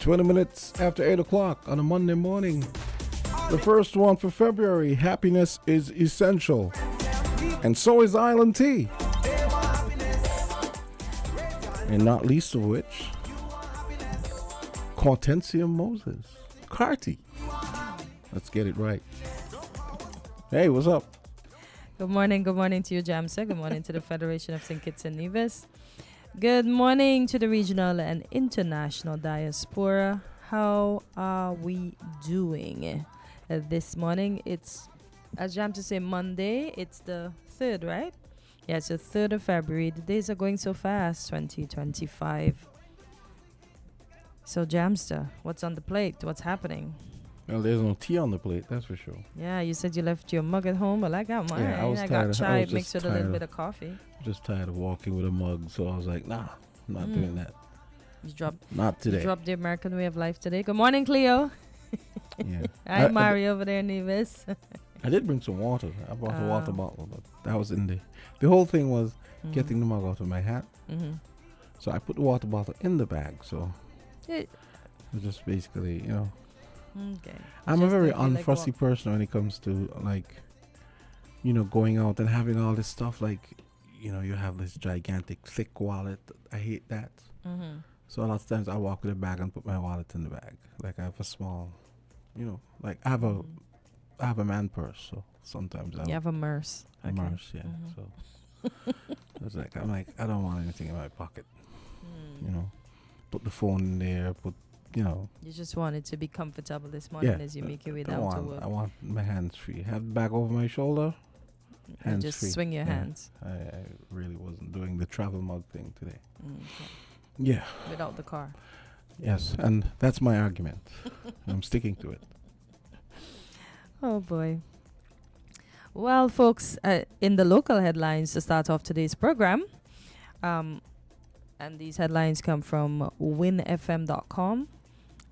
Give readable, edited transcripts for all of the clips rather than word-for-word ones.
20 minutes after 8 o'clock on a Monday morning. The first one for February. Happiness is essential. And so is Island Tea. And not least of which, Kortensia Carty. Let's get it right. Hey, what's up? Good morning to you, Jamsta. Good morning to the Federation of St. Kitts and Nevis. Good morning to the regional and international diaspora. How are we doing this morning? It's, as Jamsta say, Monday. It's the 3rd, right? Yeah, it's the 3rd of February. The days are going so fast, 2025. So, Jamsta, what's on the plate? What's happening? Well, there's no tea on the plate, that's for sure. Yeah, you said you left your mug at home. Well, I got mine. Yeah, I got chai mixed with a little bit of coffee. Just tired of walking with a mug, so I was like, nah, I'm not doing that. Not today. You dropped the American way of life today. Good morning, Cleo. Yeah. Hi, Mari over there in Nevis. I did bring some water. I brought a water bottle, but that was in the whole thing was getting the mug out of my hat. Mm-hmm. So I put the water bottle in the bag, so it was just basically, Okay. I'm a very unfussy person when it comes to, like, going out and having all this stuff. Like, you have this gigantic, thick wallet. I hate that. Mm-hmm. So a lot of times I walk with a bag and put my wallet in the bag. Like, I have a small, like I have a man purse. So sometimes you have a merce. A merce, yeah. Mm-hmm. So I'm like, I don't want anything in my pocket. Put the phone in there, You just want it to be comfortable this morning as you make your way down to work. I want my hands free. Have the bag over my shoulder, hands just free. Swing your hands. I really wasn't doing the travel mug thing today. Okay. Yeah. Without the car. Yes, and that's my argument. I'm sticking to it. Oh, boy. Well, folks, in the local headlines to start off today's program, and these headlines come from winfm.com.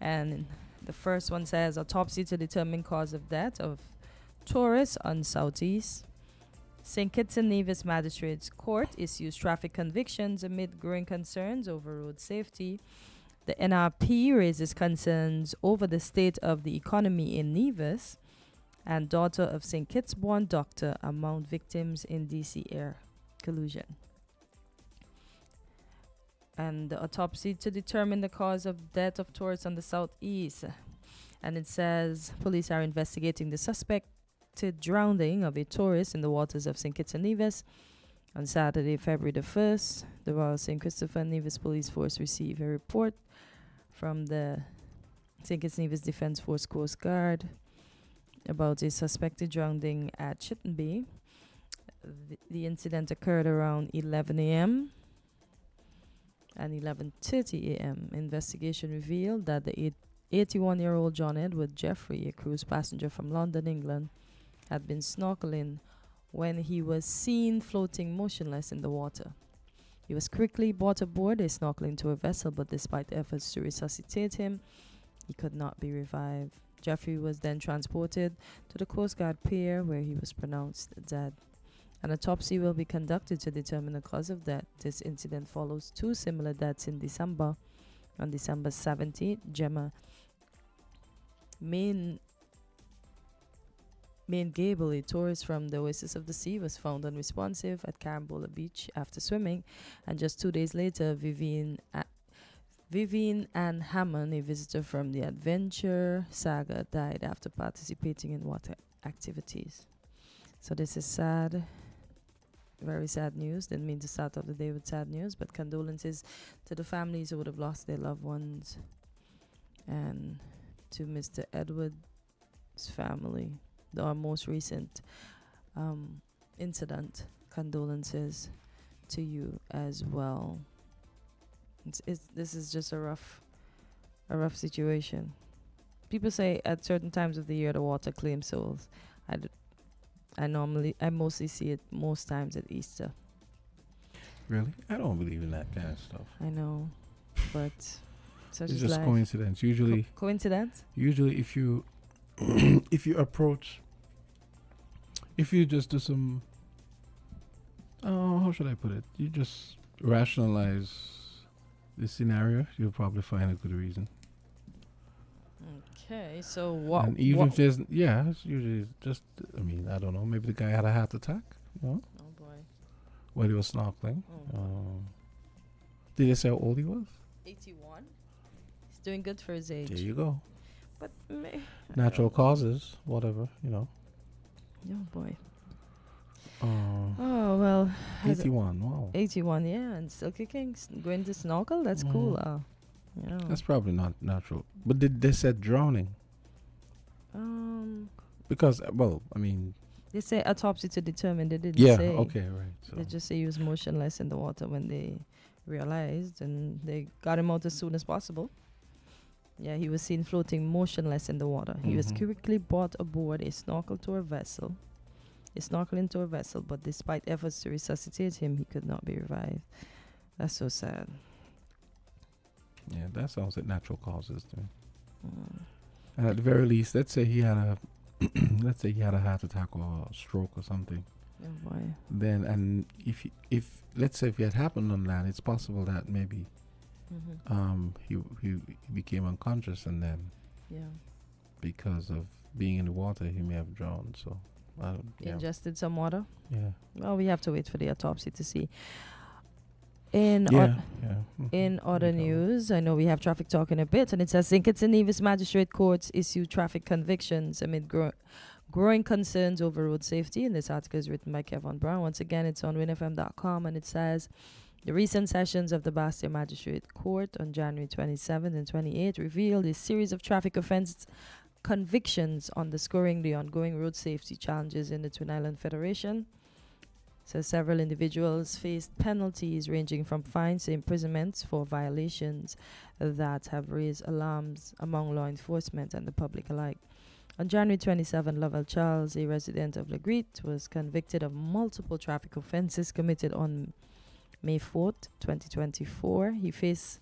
And the first one says, autopsy to determine cause of death of tourists on Southeast. St. Kitts and Nevis Magistrates Court issues traffic convictions amid growing concerns over road safety. The NRP raises concerns over the state of the economy in Nevis. And daughter of St. Kitts born doctor among victims in DC air collision. And the autopsy to determine the cause of death of tourists on the Southeast. And it says police are investigating the suspected drowning of a tourist in the waters of St. Kitts and Nevis. On Saturday, February the 1st, the Royal St. Christopher and Nevis Police Force received a report from the St. Kitts and Nevis Defense Force Coast Guard about a suspected drowning at Chitten Bay. The incident occurred around 11 a.m. and 11:30 a.m. Investigation revealed that the 81-year-old John Edward Jeffrey, a cruise passenger from London, England, had been snorkeling when he was seen floating motionless in the water. He was quickly brought aboard a snorkeling tour vessel, but despite efforts to resuscitate him, he could not be revived. Jeffrey was then transported to the Coast Guard pier, where he was pronounced dead. An autopsy will be conducted to determine the cause of death. This incident follows two similar deaths in December. On December 17th, Gemma Main Gable, a tourist from the Oasis of the Sea, was found unresponsive at Carambola Beach after swimming. And just 2 days later, Vivian Ann Hammond, a visitor from the Adventure Saga, died after participating in water activities. So this is sad. Very sad news. Didn't mean to start off the day with sad news, but condolences to the families who would have lost their loved ones, and to Mr. Edward's family, our most recent incident. Condolences to you as well. This is just a rough situation. People say at certain times of the year the water claims souls. I mostly see it most times at Easter. Really? I don't believe in that kind of stuff. I know, but such it's is just life. Coincidence. Usually, coincidence. Usually, if you if you just do some, how should I put it? You just rationalize the scenario. You'll probably find a good reason. Okay, so what? And even if there's, yeah, it's usually just, I mean, I don't know, maybe the guy had a heart attack, you know, Oh boy. while he was snorkeling. Oh. Did they say how old he was? 81. He's doing good for his age. There you go. But Natural causes, whatever, you know. Oh boy. Uh, Oh well. 81, wow. 81, yeah, and still kicking, going to snorkel. That's cool. Yeah. That's probably not natural. But they said drowning? Because, well, I mean... They say autopsy to determine. They didn't Yeah, say. okay, right. So. They just say he was motionless in the water when they realized, and they got him out as soon as possible. Yeah, he was seen floating motionless in the water. He was quickly brought aboard a snorkel into a vessel, but despite efforts to resuscitate him, he could not be revived. That's so sad. Yeah, that sounds like natural causes to me. And at the very least, let's say he had a heart attack or a stroke or something. Oh boy. Then, and if let's say if it had happened on land, it's possible that maybe he became unconscious, and then because of being in the water, he may have drowned. So ingested some water. Yeah. Well, we have to wait for the autopsy to see. In other news, I know we have traffic talk in a bit, and it says St. Kitts and Nevis Magistrate Courts issue traffic convictions amid growing concerns over road safety. And this article is written by Kevin Brown. Once again, it's on winfm.com, and it says the recent sessions of the Bastia Magistrate Court on January 27th and 28th revealed a series of traffic offense convictions underscoring the ongoing road safety challenges in the Twin Island Federation. So several individuals faced penalties ranging from fines to imprisonment for violations that have raised alarms among law enforcement and the public alike. On January 27, Lovell Charles, a resident of Legreat, was convicted of multiple traffic offenses committed on May 4th, 2024. He faced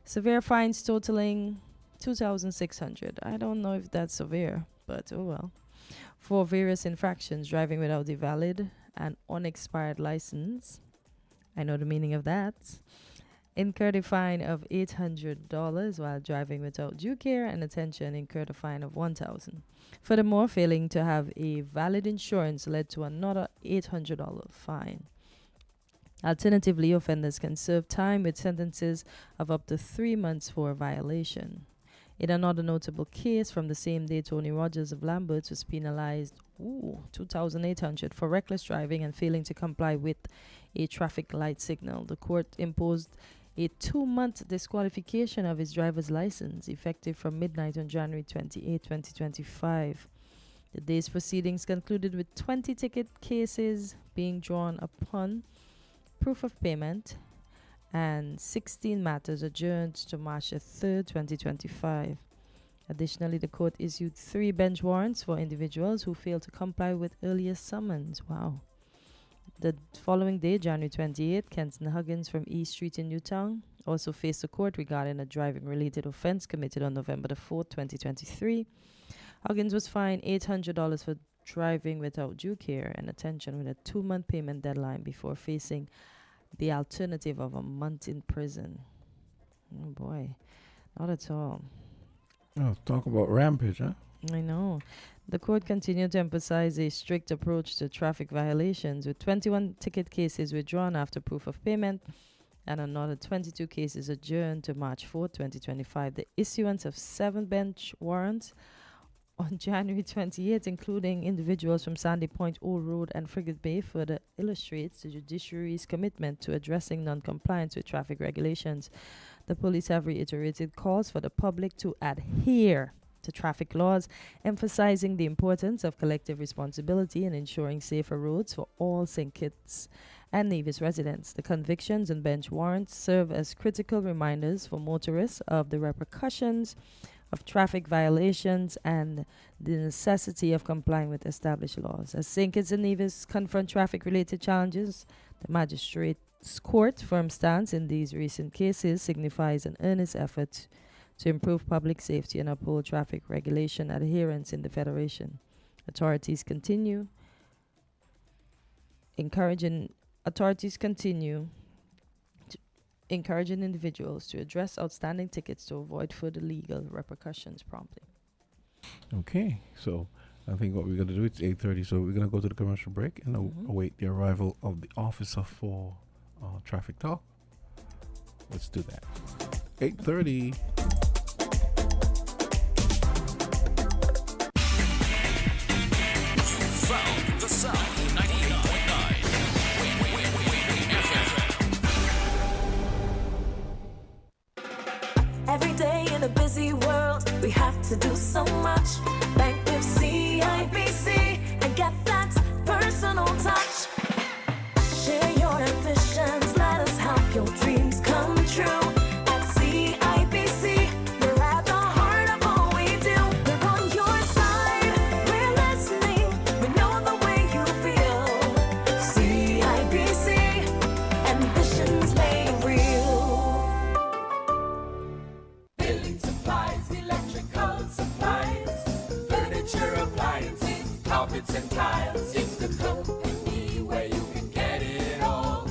severe fines totaling $2,600. I don't know if that's severe, but oh well. For various infractions, driving without a valid and unexpired license. I know the meaning of that. Incurred a fine of $800 while driving without due care, and attention incurred a fine of $1,000. Furthermore, failing to have a valid insurance led to another $800 fine. Alternatively, offenders can serve time with sentences of up to 3 months for a violation. In another notable case from the same day, Tony Rogers of Lamberts was penalized $2,800 for reckless driving and failing to comply with a traffic light signal. The court imposed a 2-month disqualification of his driver's license, effective from midnight on January 28, 2025. The day's proceedings concluded with 20 ticket cases being drawn upon proof of payment and 16 matters adjourned to March 3rd, 2025. Additionally, the court issued 3 bench warrants for individuals who failed to comply with earlier summons. Wow. The following day, January 28th, Kenton Huggins from East Street in Newtown also faced the court regarding a driving-related offense committed on November 4th, 2023. Huggins was fined $800 for driving without due care and attention with a 2-month payment deadline before facing the alternative of a month in prison. Oh boy, not at all. Oh, talk about rampage, huh? I know. The court continued to emphasize a strict approach to traffic violations, with 21 ticket cases withdrawn after proof of payment and another 22 cases adjourned to March 4, 2025. The issuance of 7 bench warrants on January 28th, including individuals from Sandy Point, Old Road, and Frigate Bay, further illustrates the judiciary's commitment to addressing non-compliance with traffic regulations. The police have reiterated calls for the public to adhere to traffic laws, emphasizing the importance of collective responsibility in ensuring safer roads for all St. Kitts and Nevis residents. The convictions and bench warrants serve as critical reminders for motorists of the repercussions of traffic violations and the necessity of complying with established laws. As St. Kitts and Nevis confront traffic-related challenges, the Magistrates Court firm stance in these recent cases signifies an earnest effort to improve public safety and uphold traffic regulation adherence in the Federation. Authorities continue encouraging individuals to address outstanding tickets to avoid further legal repercussions promptly. Okay, so I think what we're going to do, it's 8:30, so we're going to go to the commercial break and await the arrival of the officer for traffic talk. Let's do that. 8:30. Found the Sound 98.9. Every day in a busy world, we have to do so much. Bank with CIBC and get that personal touch. Share your ambitions, let us help your dreams come true. At CIBC, you're at the heart of all we do. We're on your side, we're listening, we know the way you feel. CIBC, ambitions made real. Building supplies, electrical supplies, furniture, appliances, carpets and tiles. It's the company where you can get it all.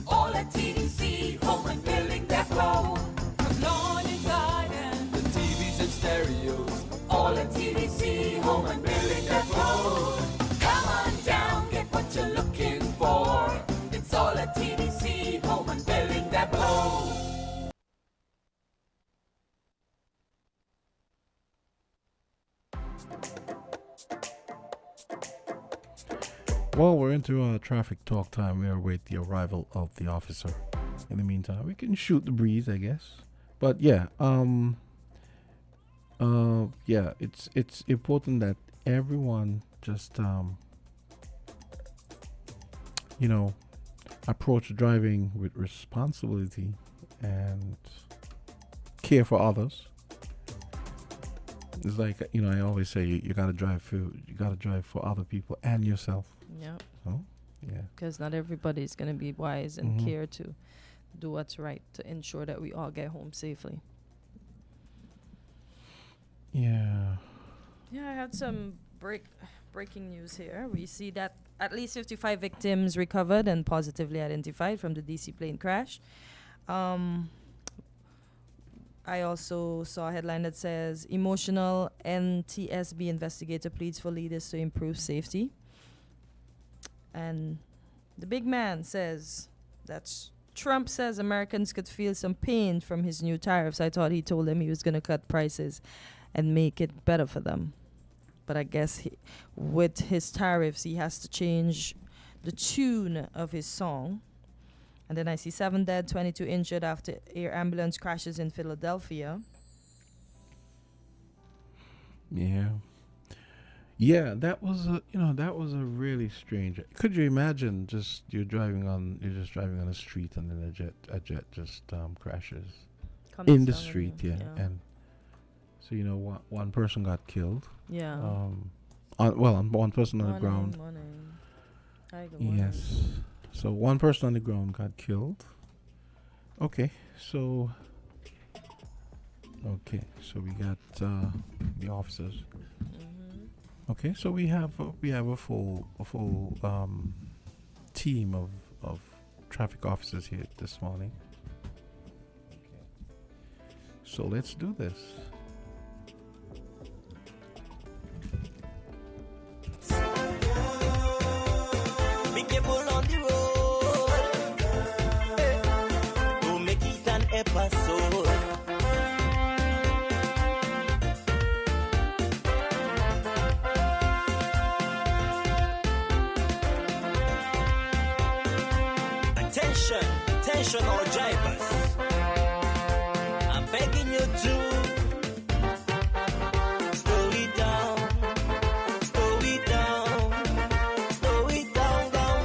All at TVC Home and Building Depot. From lawn and garden, the TVs and stereos. All at TVC Home and Building Depot. Come on down, get what you're looking for. It's all at TVC Home and Building Depot. Well, we're into traffic talk time. We await the arrival of the officer. In the meantime, we can shoot the breeze, I guess. But yeah, it's important that everyone just approach driving with responsibility and care for others. It's like, I always say you gotta drive for other people and yourself. Yeah. Oh, yeah. Because not everybody's going to be wise and care to do what's right to ensure that we all get home safely. Yeah. Yeah, I had some breaking news here. We see that at least 55 victims recovered and positively identified from the DC plane crash. I also saw a headline that says, emotional NTSB investigator pleads for leaders to improve safety. And the big man says that Trump says Americans could feel some pain from his new tariffs. I thought he told them he was going to cut prices and make it better for them. But I guess with his tariffs, he has to change the tune of his song. And then I see 7 dead, 22 injured after air ambulance crashes in Philadelphia. Yeah. Yeah, that was a really strange. Could you imagine you're just driving on the street and then a jet just crashes in the street, and so one person got killed. Yeah. One person on the ground. Hi, good morning. Yes. So one person on the ground got killed. Okay, so we got the officers. Okay, so we have a full team of traffic officers here this morning. Okay. So let's do this. Be careful on the road. Don't make it an episode. Attention all drivers, I'm begging you to slow it down,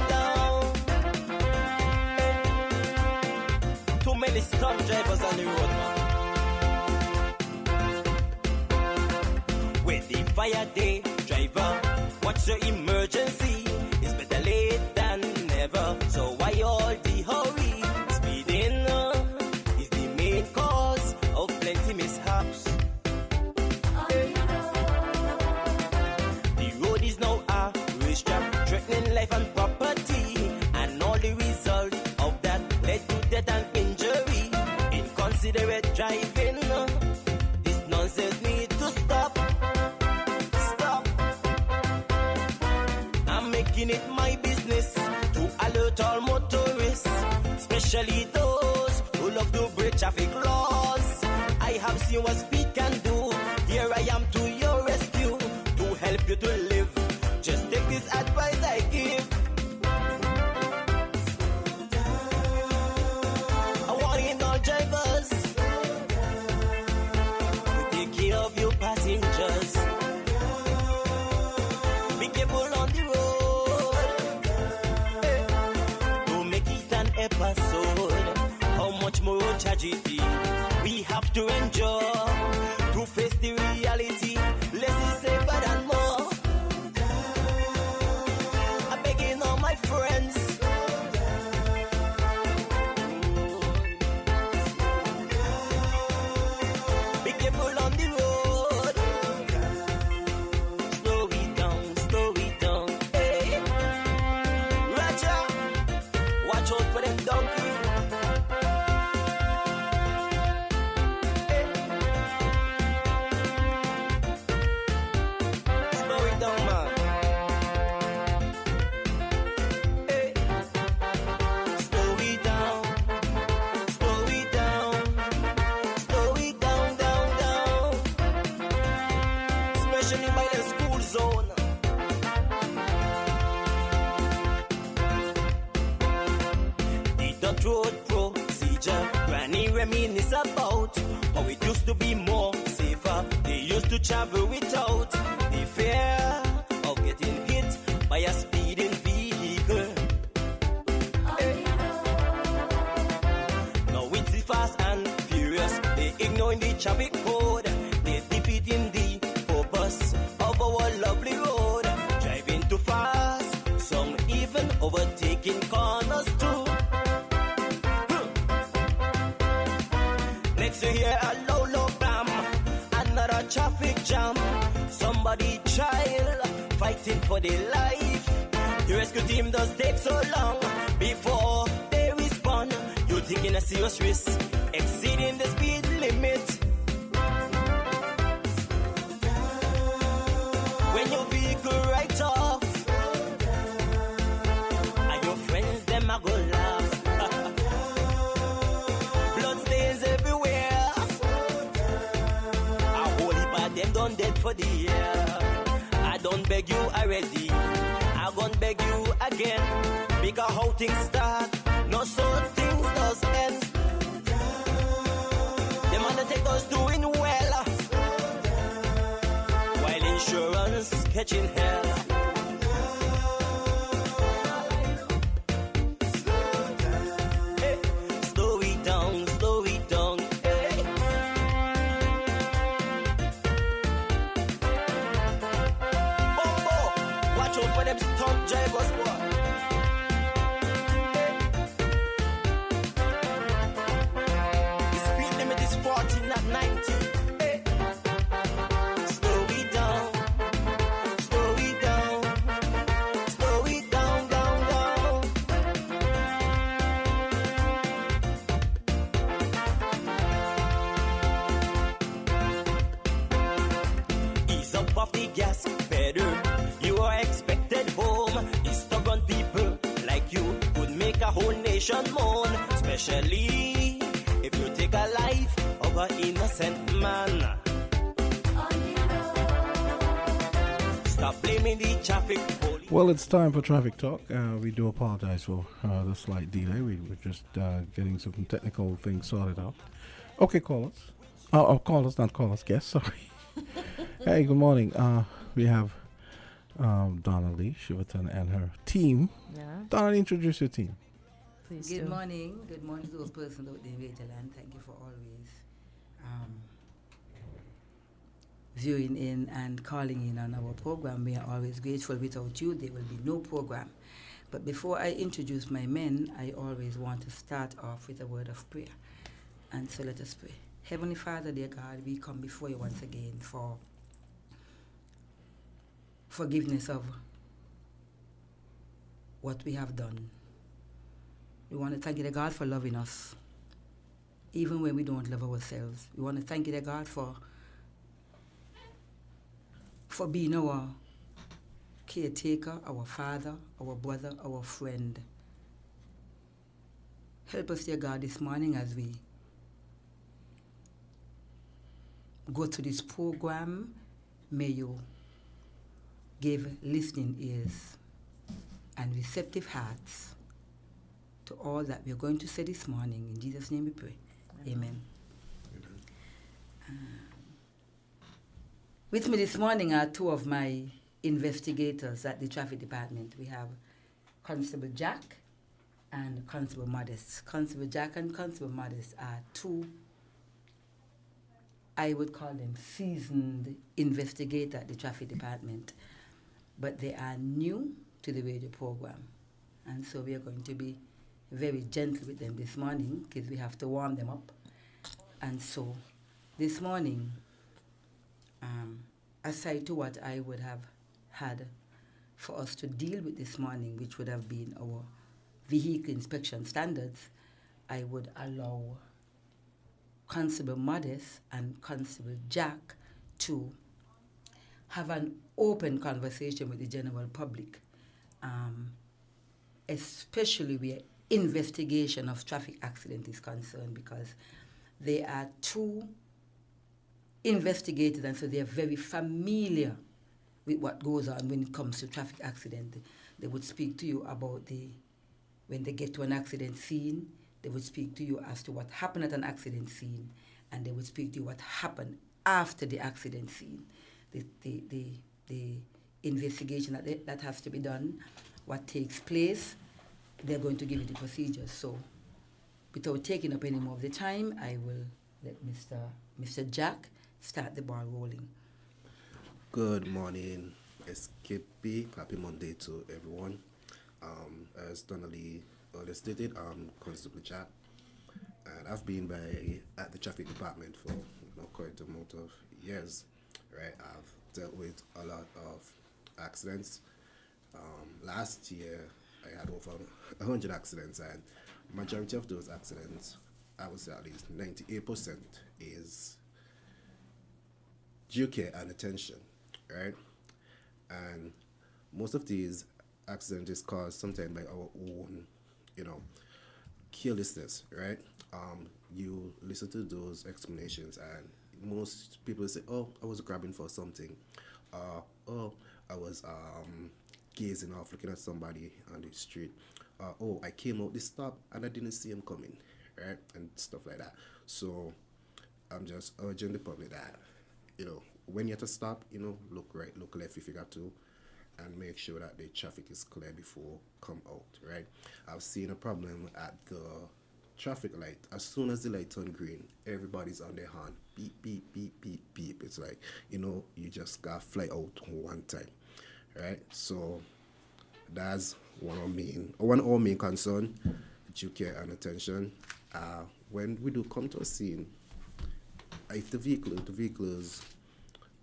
down. Too many stunt drivers on the road, man. With the fire day, driver, what's your emergency? It's better late than never, so why all the hurry? Speeding is the main cause of plenty mishaps. The road is now a racetrack, threatening life and property, and all the result of that led to death and injury. making it my business to alert all motorists, especially those who love to break traffic laws. I have seen what speed can do. Here I am to your rescue to help you to live. Just take this advice I give. I warn all drivers to take care of your passengers. Be careful on the road. Don't make it an episode. How much more tragedy we have to endure to face the reality. Less is safer than more. I'm begging all my friends. Be careful on the road. Slow it down. Hey, Roger, watch out for them donkeys. Slow it down, man. Hey, slow it down. Down. Especially by the school zone. The dirt road procedure, Granny reminisce about how it used to be more safer. They used to travel without the fear of getting hit by a speeding vehicle. Now it's the fast and furious. They ignoring the traffic code. They defeating the purpose of our lovely road. Driving too fast, some even overtaking corners too. Next you hear a low bam, another traffic jam. Somebody child fighting for their life. The rescue team does take so long before they respond. You're taking a serious risk, exceeding the speed limit. When your vehicle right off, and your friends them a go laugh. Blood stains everywhere. A whole heap of them done dead for the year. I don't beg you already, I won't beg you again. Because how things start, no so things does end. Them undertakers doing well, while insurance catching hell. Hey, slow it down. Hey. Bumbo, watch out for them stunt drivers, boy. The speed limit is 40, not 90. Hey. Slow it down. Down. Ease up off the gas pedal. You are expected home. These stubborn people like you could make a whole nation moan. Especially if you take a life of an innocent man. Stop blaming the traffic police. Well, it's time for Traffic Talk. We do apologize for the slight delay. We were just getting some technical things sorted out. Okay, callers. Callers, not callers, guests, sorry. Hey, good morning. We have Donna Lee Shiverton and her team. Yeah, Donna, introduce your team. please Good do. morning to those persons out there in Waterland. Thank you for always viewing in and calling in on our program. We are always grateful. Without you, there will be no program. But before I introduce my men, I always want to start off with a word of prayer. And so let us pray. Heavenly Father, dear God, we come before you once again for forgiveness of what we have done. We want to thank you, dear God, for loving us, even when we don't love ourselves. We want to thank you, dear God, for being our caretaker, our father, our brother, our friend. Help us, dear God, this morning as we go to this program. May you give listening ears and receptive hearts to all that we're going to say this morning. In Jesus' name we pray. Amen. With me this morning are two of my investigators at the traffic department. We have Constable Jack and Constable Modest. Constable Jack and Constable Modest are two, I would call them seasoned investigators at the traffic department, but they are new to the radio program. And so we are going to be very gentle with them this morning because we have to warm them up. And so this morning, aside to what I would have had for us to deal with this morning, which would have been our vehicle inspection standards, I would allow Constable Modest and Constable Jack to have an open conversation with the general public, especially where investigation of traffic accident is concerned, because they are two investigators, and so they are very familiar with what goes on when it comes to traffic accident. They would speak to you about when they get to an accident scene, they would speak to you as to what happened at an accident scene, and they would speak to you what happened after the accident scene. The investigation that has to be done, what takes place, they're going to give you the procedures. So without taking up any more of the time, I will let Mr. Jack start the ball rolling. Good morning, SKP. Happy Monday to everyone. As Donnelly earlier stated, I'm Constable Jack, and I've been at the traffic department for quite a amount of years. Right, I've dealt with a lot of accidents. Last year, I had over 100 accidents, and majority of those accidents, I would say at least 98% is due care and attention, right? And most of these accidents is caused sometimes by our own, carelessness, right? You listen to those explanations, and most people say, "Oh, I was grabbing for something," "Oh, I was gazing off, looking at somebody on the street," "Oh, I came out this stop and I didn't see him coming," right? And stuff like that. So I'm just urging the public that, when you're at a stop, look right, look left if you got to, and make sure that the traffic is clear before come out, right? I've seen a problem at the traffic light. As soon as the light turn green, everybody's on their horn. Beep, beep, beep, beep, beep. It's like, you just got fly out one time, right? So that's one of our main concern, due care and attention. When we do come to a scene, if the vehicles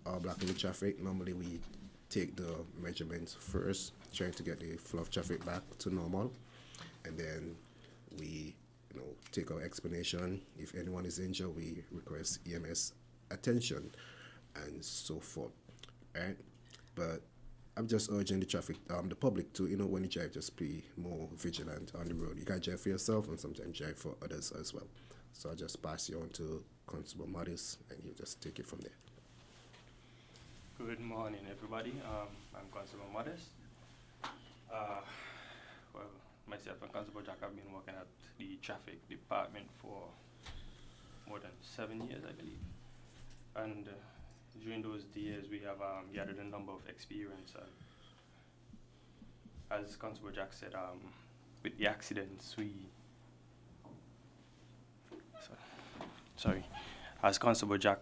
are blocking the traffic, normally we take the measurements first, trying to get the flow of traffic back to normal, and then we take our explanation. If anyone is injured, we request EMS attention and so forth, right? But I'm just urging the public to, when you drive, just be more vigilant on the road. You can drive for yourself and sometimes drive for others as well. So I'll just pass you on to Constable Modest, and he'll just take it from there. Good morning, everybody. I'm Constable Modest. Myself and Constable Jack have been working at the traffic department for more than 7 years, I believe. And during those years, we have gathered a number of experience. As Constable Jack said, with the accidents, As Constable Jack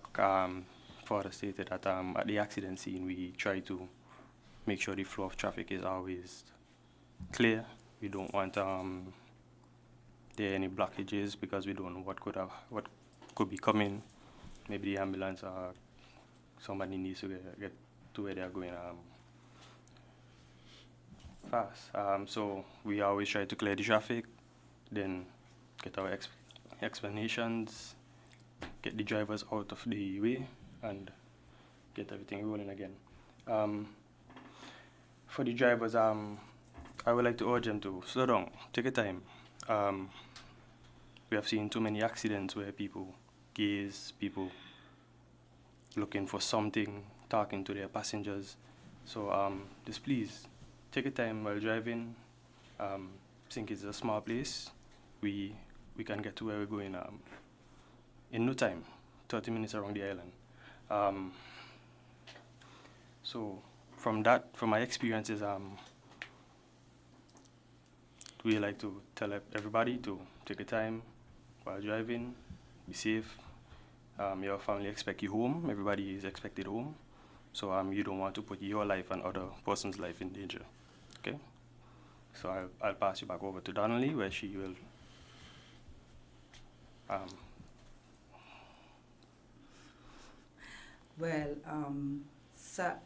further stated that at the accident scene, we try to make sure the flow of traffic is always clear. We don't want there any blockages, because we don't know what could be coming. Maybe the ambulance or somebody needs to get to where they're going fast. So we always try to clear the traffic, then get our explanations, get the drivers out of the way, and get everything rolling again. for the drivers, I would like to urge them to slow down, take a time. We have seen too many accidents where people gaze, people looking for something, talking to their passengers. So just please take a time while driving. Think it's a small place. We can get to where we're going in no time, 30 minutes around the island. So from my experiences, we like to tell everybody to take a time while driving, be safe. Your family expect you home. Everybody is expected home. So you don't want to put your life and other person's life in danger. Okay? So I'll pass you back over to Donnelly, where she will.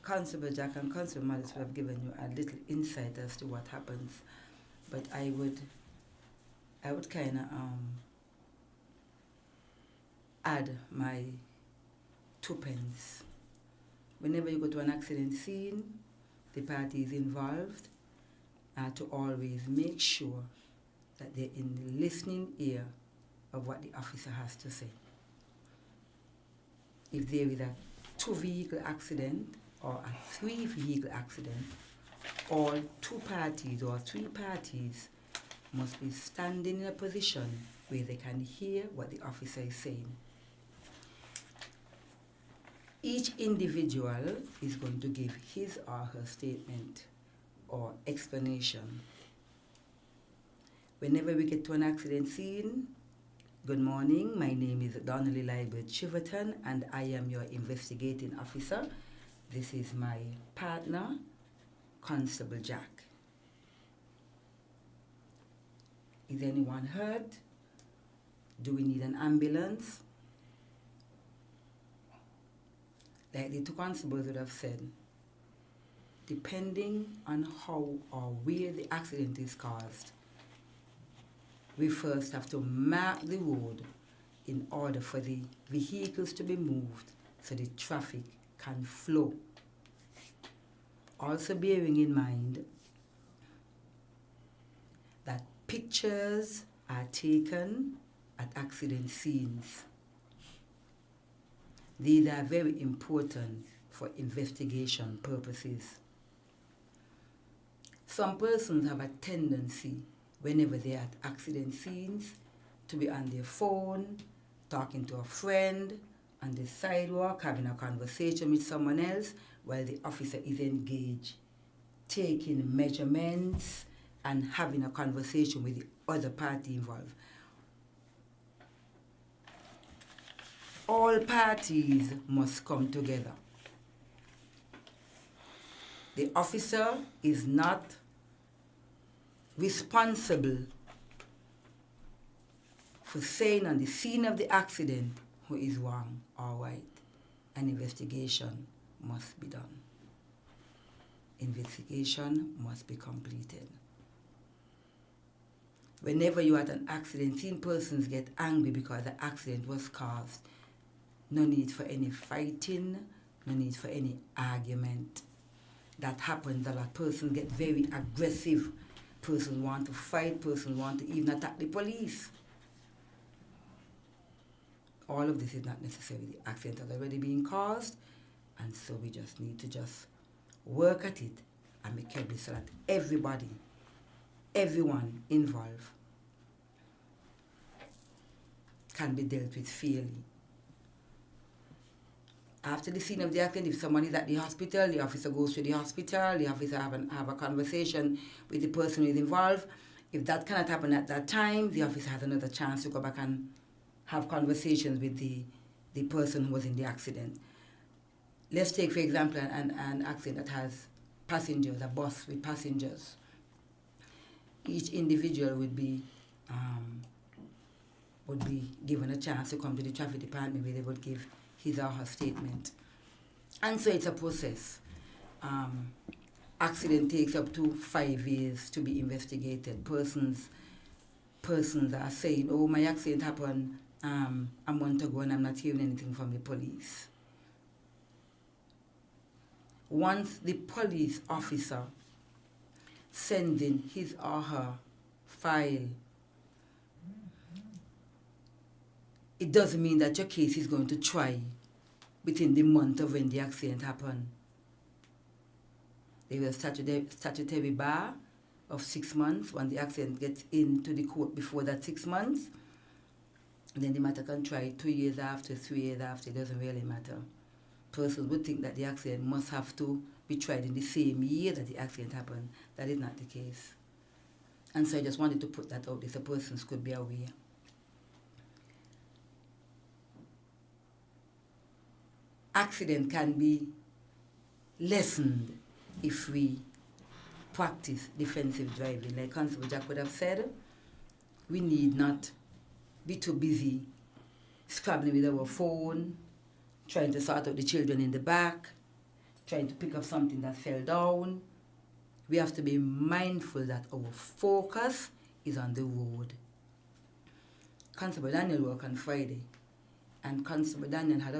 Constable Jack and Constable Malice would have given you a little insight as to what happens, but I would kind of add my 2 pence. Whenever you go to an accident scene, the parties involved are to always make sure that they're in the listening ear of what the officer has to say. If there is a 2-vehicle accident or a 3-vehicle accident, all 2 parties or 3 parties must be standing in a position where they can hear what the officer is saying. Each individual is going to give his or her statement or explanation. Whenever we get to an accident scene, good morning, my name is Donnelly Libert Chiverton and I am your investigating officer. This is my partner, Constable Jack. Is anyone hurt? Do we need an ambulance? Like the 2 constables would have said, depending on how or where the accident is caused, we first have to mark the road in order for the vehicles to be moved so the traffic can flow. Also bearing in mind that pictures are taken at accident scenes. These are very important for investigation purposes. Some persons have a tendency, whenever they are at accident scenes, to be on their phone, talking to a friend, on the sidewalk, having a conversation with someone else while the officer is engaged, taking measurements and having a conversation with the other party involved. All parties must come together. The officer is not responsible for saying on the scene of the accident who is wrong or right. An investigation must be done. Investigation must be completed. Whenever you're at an accident scene, persons get angry because the accident was caused. No need for any fighting, no need for any argument. That happens a lot. Persons get very aggressive. Persons want to fight, persons want to even attack the police. All of this is not necessary. The accident has already been caused, and so we just need to just work at it and make sure so that everybody, everyone involved can be dealt with fairly. After the scene of the accident, if someone is at the hospital, the officer goes to the hospital, the officer have a conversation with the person who is involved. If that cannot happen at that time, the officer has another chance to go back and have conversations with the person who was in the accident. Let's take, for example, an accident that has passengers, a bus with passengers. Each individual would be given a chance to come to the traffic department where they would give his or her statement. And so it's a process. Accident takes up to 5 years to be investigated. Persons are saying, oh, my accident happened a month ago and I'm not hearing anything from the police. Once the police officer sending his or her file, it doesn't mean that your case is going to try within the month of when the accident happened. There will statutory bar of 6 months when the accident gets into the court before that 6 months. And then the matter can try 2 years after, 3 years after, it doesn't really matter. Persons would think that the accident must have to be tried in the same year that the accident happened. That is not the case. And so I just wanted to put that out there so persons could be aware. Accident can be lessened if we practice defensive driving. Like Constable Jack would have said, we need not be too busy scrabbling with our phone, trying to sort out the children in the back, trying to pick up something that fell down. We have to be mindful that our focus is on the road. Constable Daniel worked on Friday, and Constable Daniel had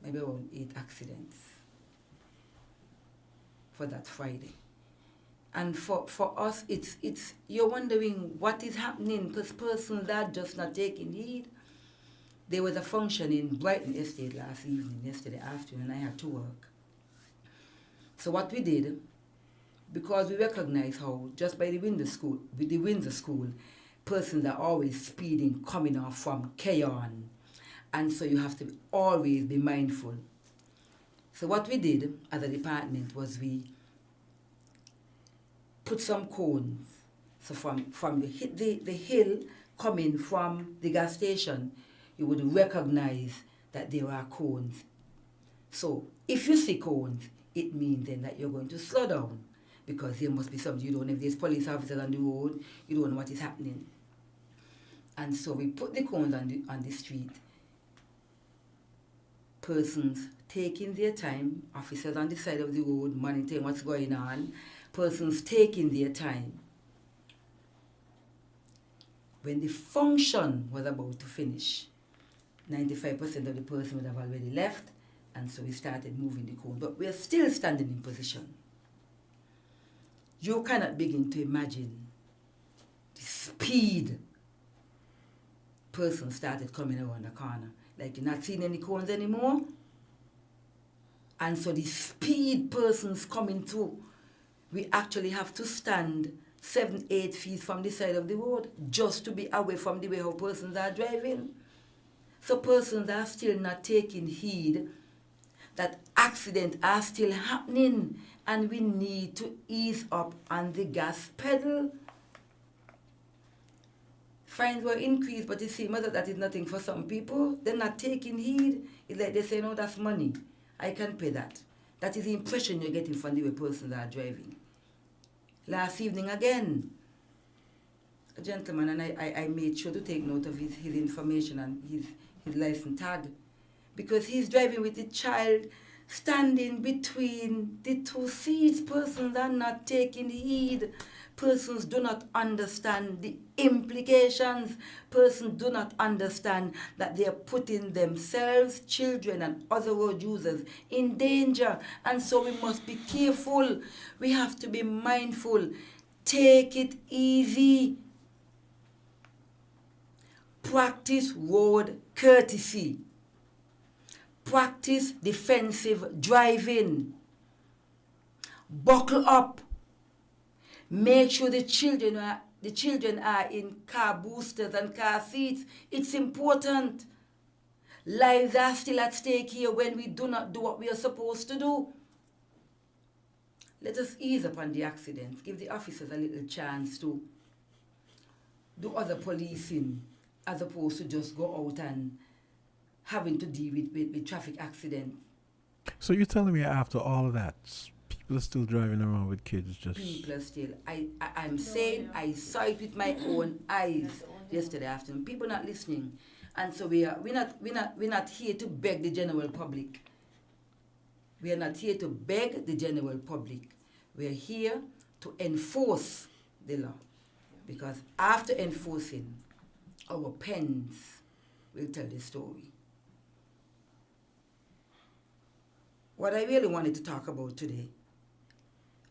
maybe around 8 accidents for that Friday. And for us, it's you're wondering what is happening because persons are just not taking heed. There was a function in Brighton Estate yesterday afternoon, and I had to work. So what we did, because we recognize how just by the Windsor School, persons are always speeding coming off from Keyon. And so you have to always be mindful. So what we did as a department was we put some cones. So from you hit the hill coming from the gas station, you would recognize that there are cones. So if you see cones, it means then that you're going to slow down because there must be something. You don't know if there's police officers on the road, you don't know what is happening. And so we put the cones on the street. Persons taking their time, officers on the side of the road monitoring what's going on, persons taking their time. When the function was about to finish, 95% of the person would have already left, and so we started moving the cone. But we are still standing in position. You cannot begin to imagine the speed persons started coming around the corner. Like you're not seeing any cones anymore. And so the speed persons coming through, we actually have to stand 7-8 feet from the side of the road just to be away from the way how persons are driving. So persons are still not taking heed that accidents are still happening and we need to ease up on the gas pedal. Fines were increased, but it seems that is nothing for some people. They're not taking heed. It's like they say, no, that's money. I can pay that. That is the impression you're getting from the way persons are driving. Last evening again, a gentleman, and I made sure to take note of his information and his license tag, because he's driving with the child standing between the two seats. Persons are not taking heed. Persons do not understand the implications. Persons do not understand that they are putting themselves, children, and other road users in danger. And so we must be careful. We have to be mindful. Take it easy. Practice road courtesy. Practice defensive driving. Buckle up. Make sure the children are in car boosters and car seats. It's important. Lives are still at stake here when we do not do what we are supposed to do. Let us ease up on the accidents. Give the officers a little chance to do other policing as opposed to just go out and having to deal with traffic accidents. So you're telling me after all of that, people are still driving around with kids just... People are still... I'm saying I saw it with my own eyes yesterday afternoon. People not listening. And so we're not here to beg the general public. We are not here to beg the general public. We are here to enforce the law. Because after enforcing, our pens will tell the story. What I really wanted to talk about today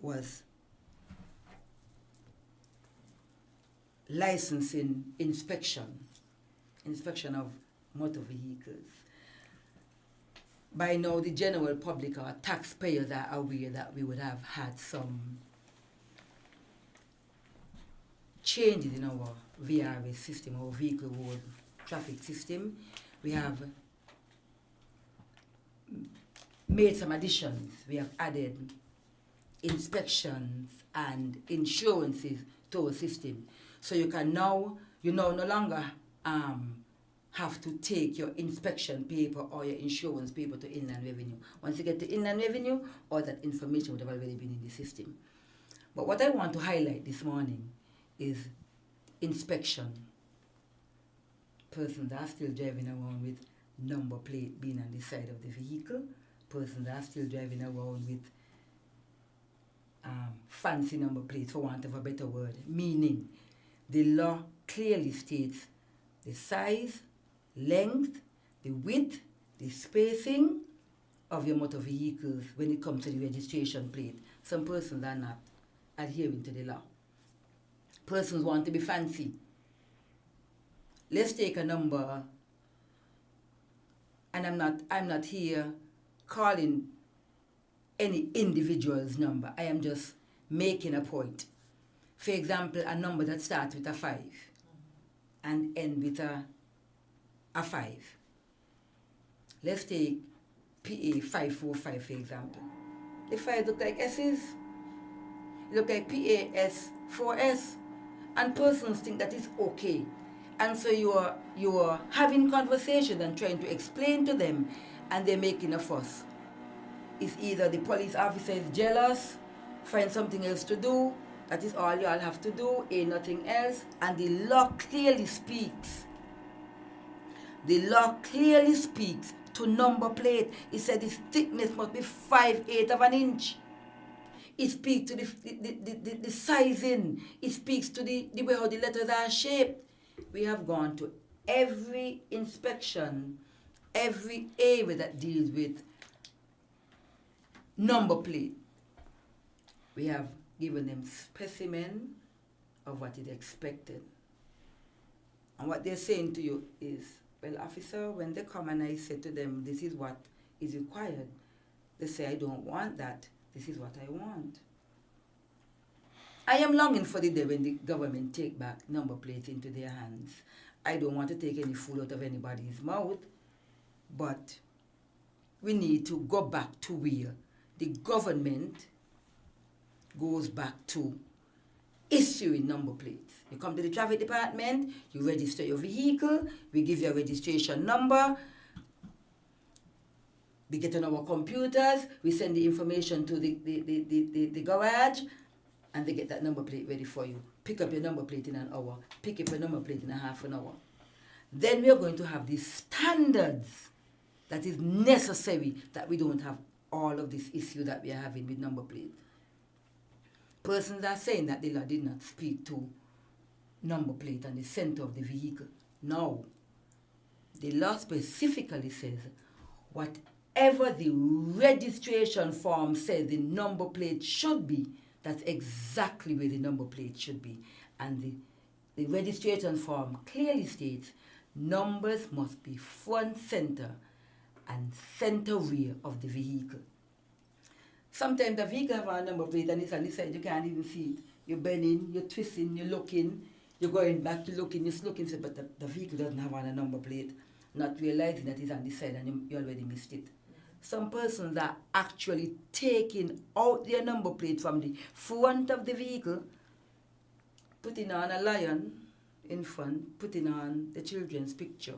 was licensing inspection of motor vehicles. By now, the general public or taxpayers are aware that we would have had some changes in our VRS system, our vehicle road traffic system. We have made some additions. We have added inspections and insurances to our system. So you no longer have to take your inspection paper or your insurance paper to Inland Revenue. Once you get to Inland Revenue, all that information would have already been in the system. But what I want to highlight this morning is inspection. Persons are still driving around with number plate being on the side of the vehicle. Persons are still driving around with fancy number plates, for want of a better word, meaning the law clearly states the size, length, the width, the spacing of your motor vehicles when it comes to the registration plate. Some persons are not adhering to the law. Persons want to be fancy. Let's take a number, and I'm not here calling any individual's number. I am just making a point. For example, a number that starts with a 5 and ends with a 5. Let's take PA 545 for example. The 5 look like S's. It look like PAS 4S, and persons think that is okay. And so you are having conversation and trying to explain to them, and they're making a fuss. It's either the police officer is jealous, find something else to do, that is all you all have to do, ain't nothing else, and the law clearly speaks. The law clearly speaks to number plate. It said its thickness must be 5/8 of an inch. It speaks to the sizing. It speaks to the way how the letters are shaped. We have gone to every inspection, every area that deals with number plate. We have given them specimen of what is expected. And what they're saying to you is, well, officer, when they come and I say to them, this is what is required, they say, I don't want that. This is what I want. I am longing for the day when the government take back number plates into their hands. I don't want to take any food out of anybody's mouth, but we need to go back to where the government goes back to issuing number plates. You come to the traffic department, you register your vehicle, we give you a registration number, we get on our computers, we send the information to the garage, and they get that number plate ready for you. Pick up your number plate in an hour, pick up your number plate in a half an hour. Then we are going to have the standards that is necessary, that we don't have all of this issue that we are having with number plate. Persons are saying that the law did not speak to number plate and the center of the vehicle. No. The law specifically says whatever the registration form says the number plate should be, that's exactly where the number plate should be. And the registration form clearly states numbers must be front center and center rear of the vehicle. Sometimes the vehicle have a number plate and it's on the side, you can't even see it. You're bending, you're twisting, you're looking, you're going back, you're looking, but the vehicle doesn't have a number plate, not realizing that it's on the side and you already missed it. Some persons are actually taking out their number plate from the front of the vehicle, putting on a lion in front, putting on the children's picture,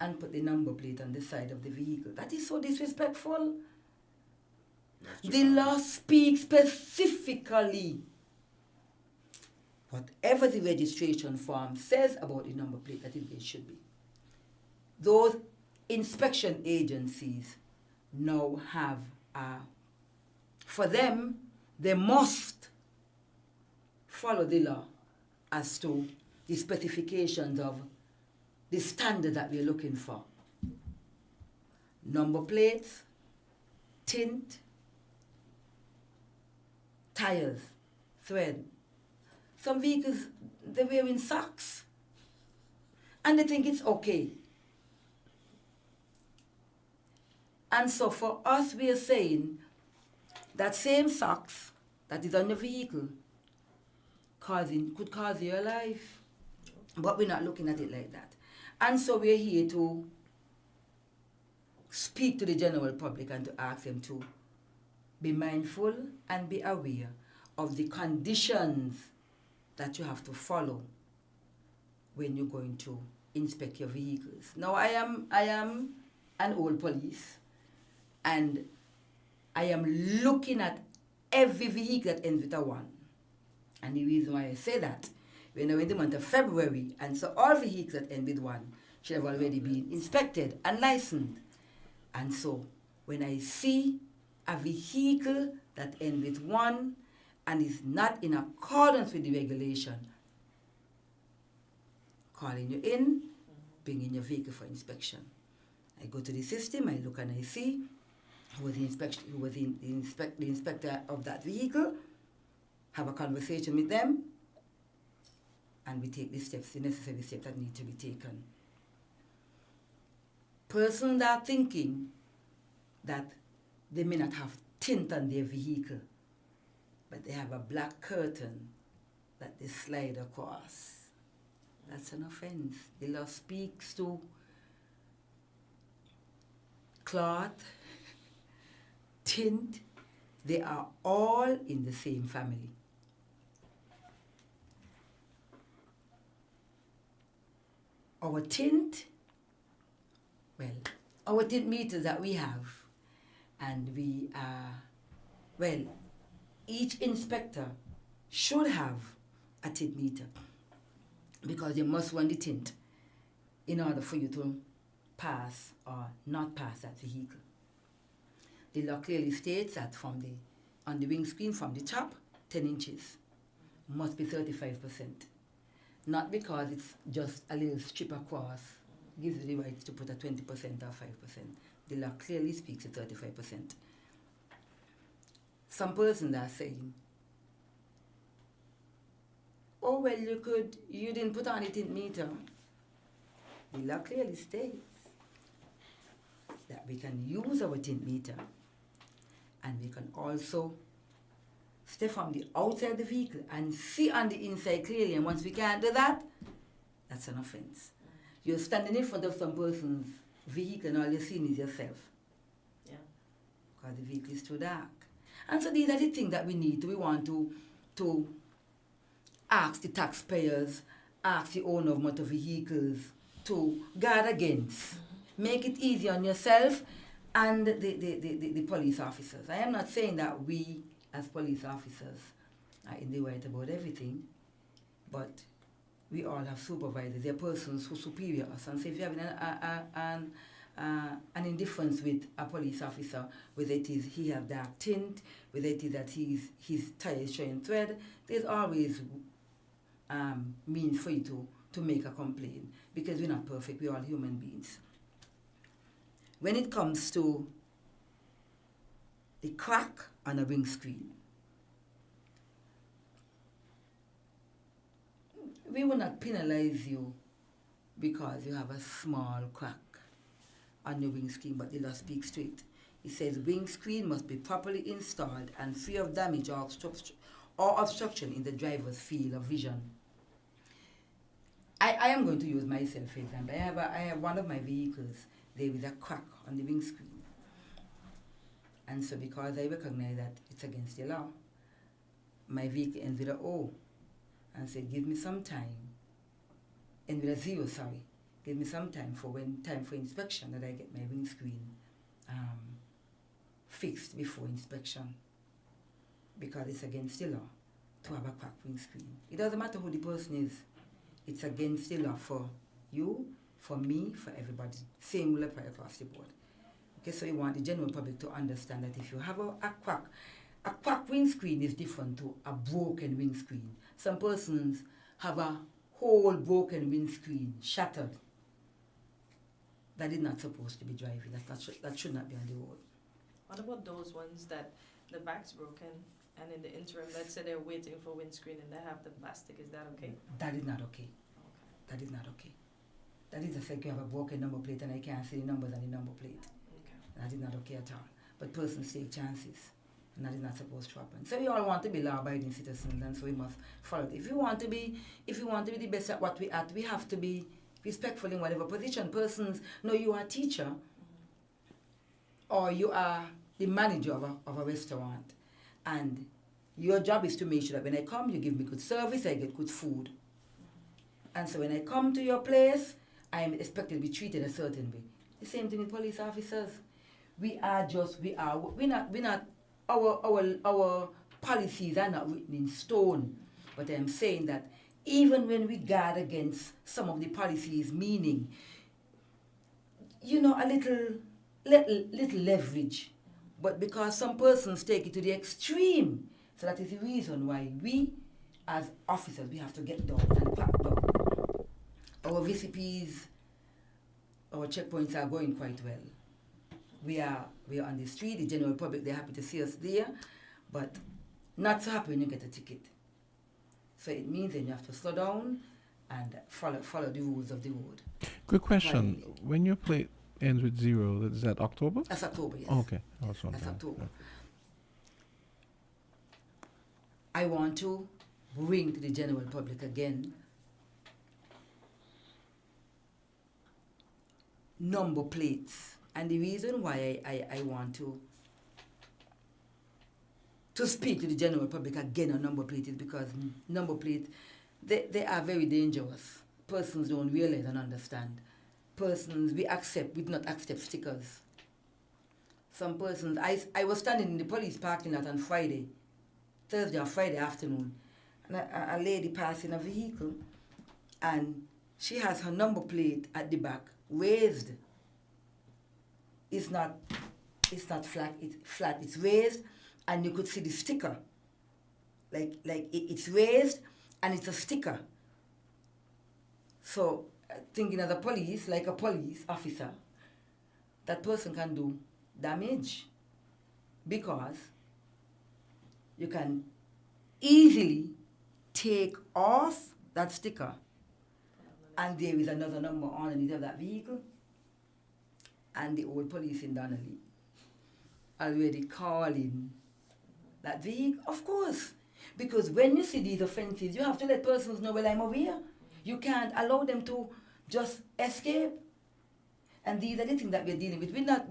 and put the number plate on the side of the vehicle. That is so disrespectful. The law speaks specifically. Whatever the registration form says about the number plate, that is where it should be. Those inspection agencies now have, for them, they must follow the law as to the specifications of the standard that we're looking for. Number plates, tint, tires, thread, Some vehicles, they're wearing socks. And they think it's okay. And so for us, we are saying that same socks that is on the vehicle could cause your life. But we're not looking at it like that. And so we're here to speak to the general public and to ask them to be mindful and be aware of the conditions that you have to follow when you're going to inspect your vehicles. Now, I am an old police, and I am looking at every vehicle that ends with a 1. And the reason why I say that, we're now in the month of February, and so all vehicles that end with 1 should have already been inspected and licensed. And so when I see a vehicle that ends with 1 and is not in accordance with the regulation, calling you in, bringing your vehicle for inspection. I go to the system, I look and I see who was the inspector of that vehicle, have a conversation with them, and we take the steps, the necessary steps that need to be taken. Persons are thinking that they may not have tint on their vehicle, but they have a black curtain that they slide across. That's an offense. The law speaks to cloth, tint. They are all in the same family. Our tint, our tint meters that we have, and we are, each inspector should have a tint meter, because you must run the tint in order for you to pass or not pass that vehicle. The law clearly states that on the windscreen from the top, 10 inches must be 35%. Not because it's just a little strip across, gives you the right to put a 20% or 5%. The law clearly speaks to 35%. Some persons are saying, oh, well, you didn't put on a tint meter. The law clearly states that we can use our tint meter, and we can also step from the outside of the vehicle and see on the inside clearly, and once we can't do that, that's an offense. You're standing in front of some person's vehicle and all you're seeing is yourself. Yeah. Because the vehicle is too dark. And so these are the things that we need. We want to ask the taxpayers, ask the owner of motor vehicles to guard against. Make it easy on yourself and the police officers. I am not saying that we as police officers are in the right about everything, but we all have supervisors. There are persons who superior us. And so if you're having an indifference with a police officer, whether it is he has dark tint, whether it is that his tie is showing thread, there's always means for you to make a complaint, because we're not perfect, we're all human beings. When it comes to the crack on a windscreen, we will not penalize you because you have a small crack on your windscreen, but the law speaks to it. It says windscreen must be properly installed and free of damage or obstruction in the driver's field of vision. I am going to use myself, for example. I have one of my vehicles, there is a crack on the windscreen. And so because I recognize that it's against the law, my vehicle ends with a O and said, give me some time, end with a 0, sorry. Give me some time for inspection, that I get my windscreen fixed before inspection, because it's against the law to have a cracked windscreen. It doesn't matter who the person is. It's against the law for you, for me, for everybody. Same will apply across the board. Okay, so you want the general public to understand that if you have a cracked windscreen is different to a broken windscreen. Some persons have a whole broken windscreen, shattered. That is not supposed to be driving. That should not be on the road. What about those ones that the back's broken, And in the interim, let's say they're waiting for windscreen and they have the plastic, is that okay? That is not okay. That is not okay. That is just like you have a broken number plate and I can't see the numbers on the number plate. Okay. That is not okay at all. But persons take chances, and that is not supposed to happen. So we all want to be law-abiding citizens, and so we must follow it. If we want to be the best at what we are, we have to be respectful in whatever position. Persons know you are a teacher, or you are the manager of a restaurant, and your job is to make sure that when I come, you give me good service, I get good food. And so when I come to your place, I am expected to be treated a certain way. The same thing with police officers. Our policies are not written in stone. But I'm saying that even when we guard against some of the policies, meaning, a little leverage. But because some persons take it to the extreme, so that is the reason why we, as officers, we have to get down and crack down. Our VCPs, our checkpoints are going quite well. We are on the street, the general public, they're happy to see us there, but not so happy when you get a ticket. So it means then you have to slow down and follow the rules of the road. Good question. When your plate ends with 0, is that October? That's October, yes. Oh, okay. That's October. I want to bring to the general public again number plates. And the reason why I want to speak to the general public again on number plate is because number plate, they are very dangerous. Persons don't realize and understand. Persons, we do not accept stickers. Some persons, I was standing in the police parking lot on Thursday or Friday afternoon, and a lady passed in a vehicle, and she has her number plate at the back raised. It's not flat, it's flat, it's raised, and you could see the sticker. It's raised, and it's a sticker. So, thinking as a police officer, that person can do damage, because you can easily take off that sticker, and there is another number underneath of that vehicle. And the old police in Donnelly already calling that vehicle, of course. Because when you see these offenses, you have to let persons know, well, I'm aware. You can't allow them to just escape. And these are the things that we're dealing with. We're not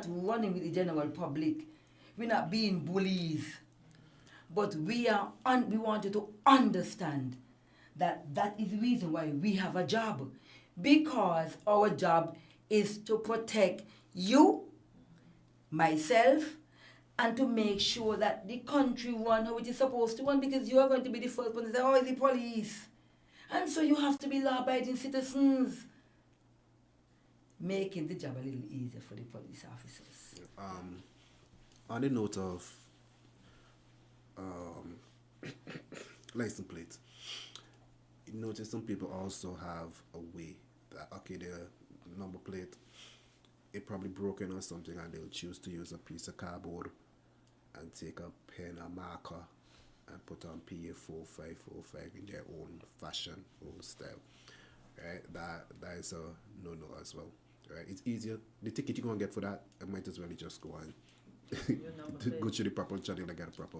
running with the general public. We're not being bullies. But we want you to understand that is the reason why we have a job. Because our job is to protect you, myself, and to make sure that the country run how it is supposed to run, because you are going to be the first one to say, oh, it's the police. And so you have to be law-abiding citizens, making the job a little easier for the police officers. On the note of license plates, you notice some people also have a way that, okay, their number plate, it probably broken or something, and they'll choose to use a piece of cardboard and take a pen, a marker, and put on PA 4545 in their own fashion, own style. Right? That is a no-no as well. Right? It's easier. The ticket you're gonna get for that, I might as well just go on go to the proper channel and get a proper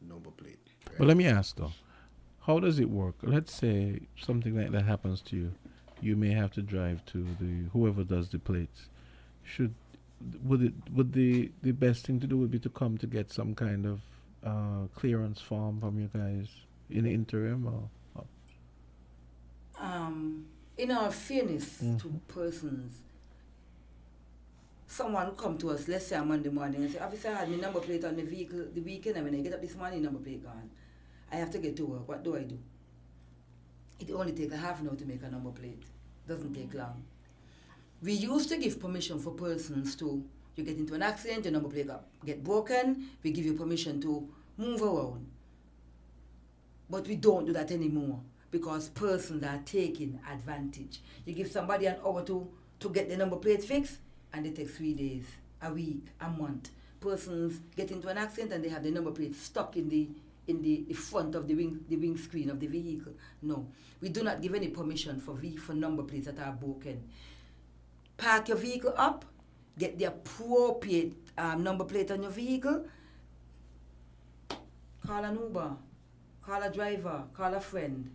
number plate. Right? But let me ask though, how does it work? Let's say something like that happens to you. You may have to drive to whoever does the plates. Would the best thing to do would be to come to get some kind of clearance form from you guys in the interim, or? In our fairness to persons, someone will come to us, let's say on Monday morning, and say, officer, I had my number plate on the vehicle the weekend, and when I get up this morning, number plate gone. I have to get to work. What do I do? It only takes a half an hour to make a number plate. Doesn't take long. We used to give permission for persons to, you get into an accident, your number plate get broken, we give you permission to move around. But we don't do that anymore, because persons are taking advantage. You give somebody an hour to get the number plate fixed, and it takes 3 days, a week, a month. persons get into an accident and they have the number plate stuck in the front of the windscreen of the vehicle. No, we do not give any permission for number plates that are broken. Park your vehicle up, get the appropriate number plate on your vehicle, call an Uber, call a driver, call a friend.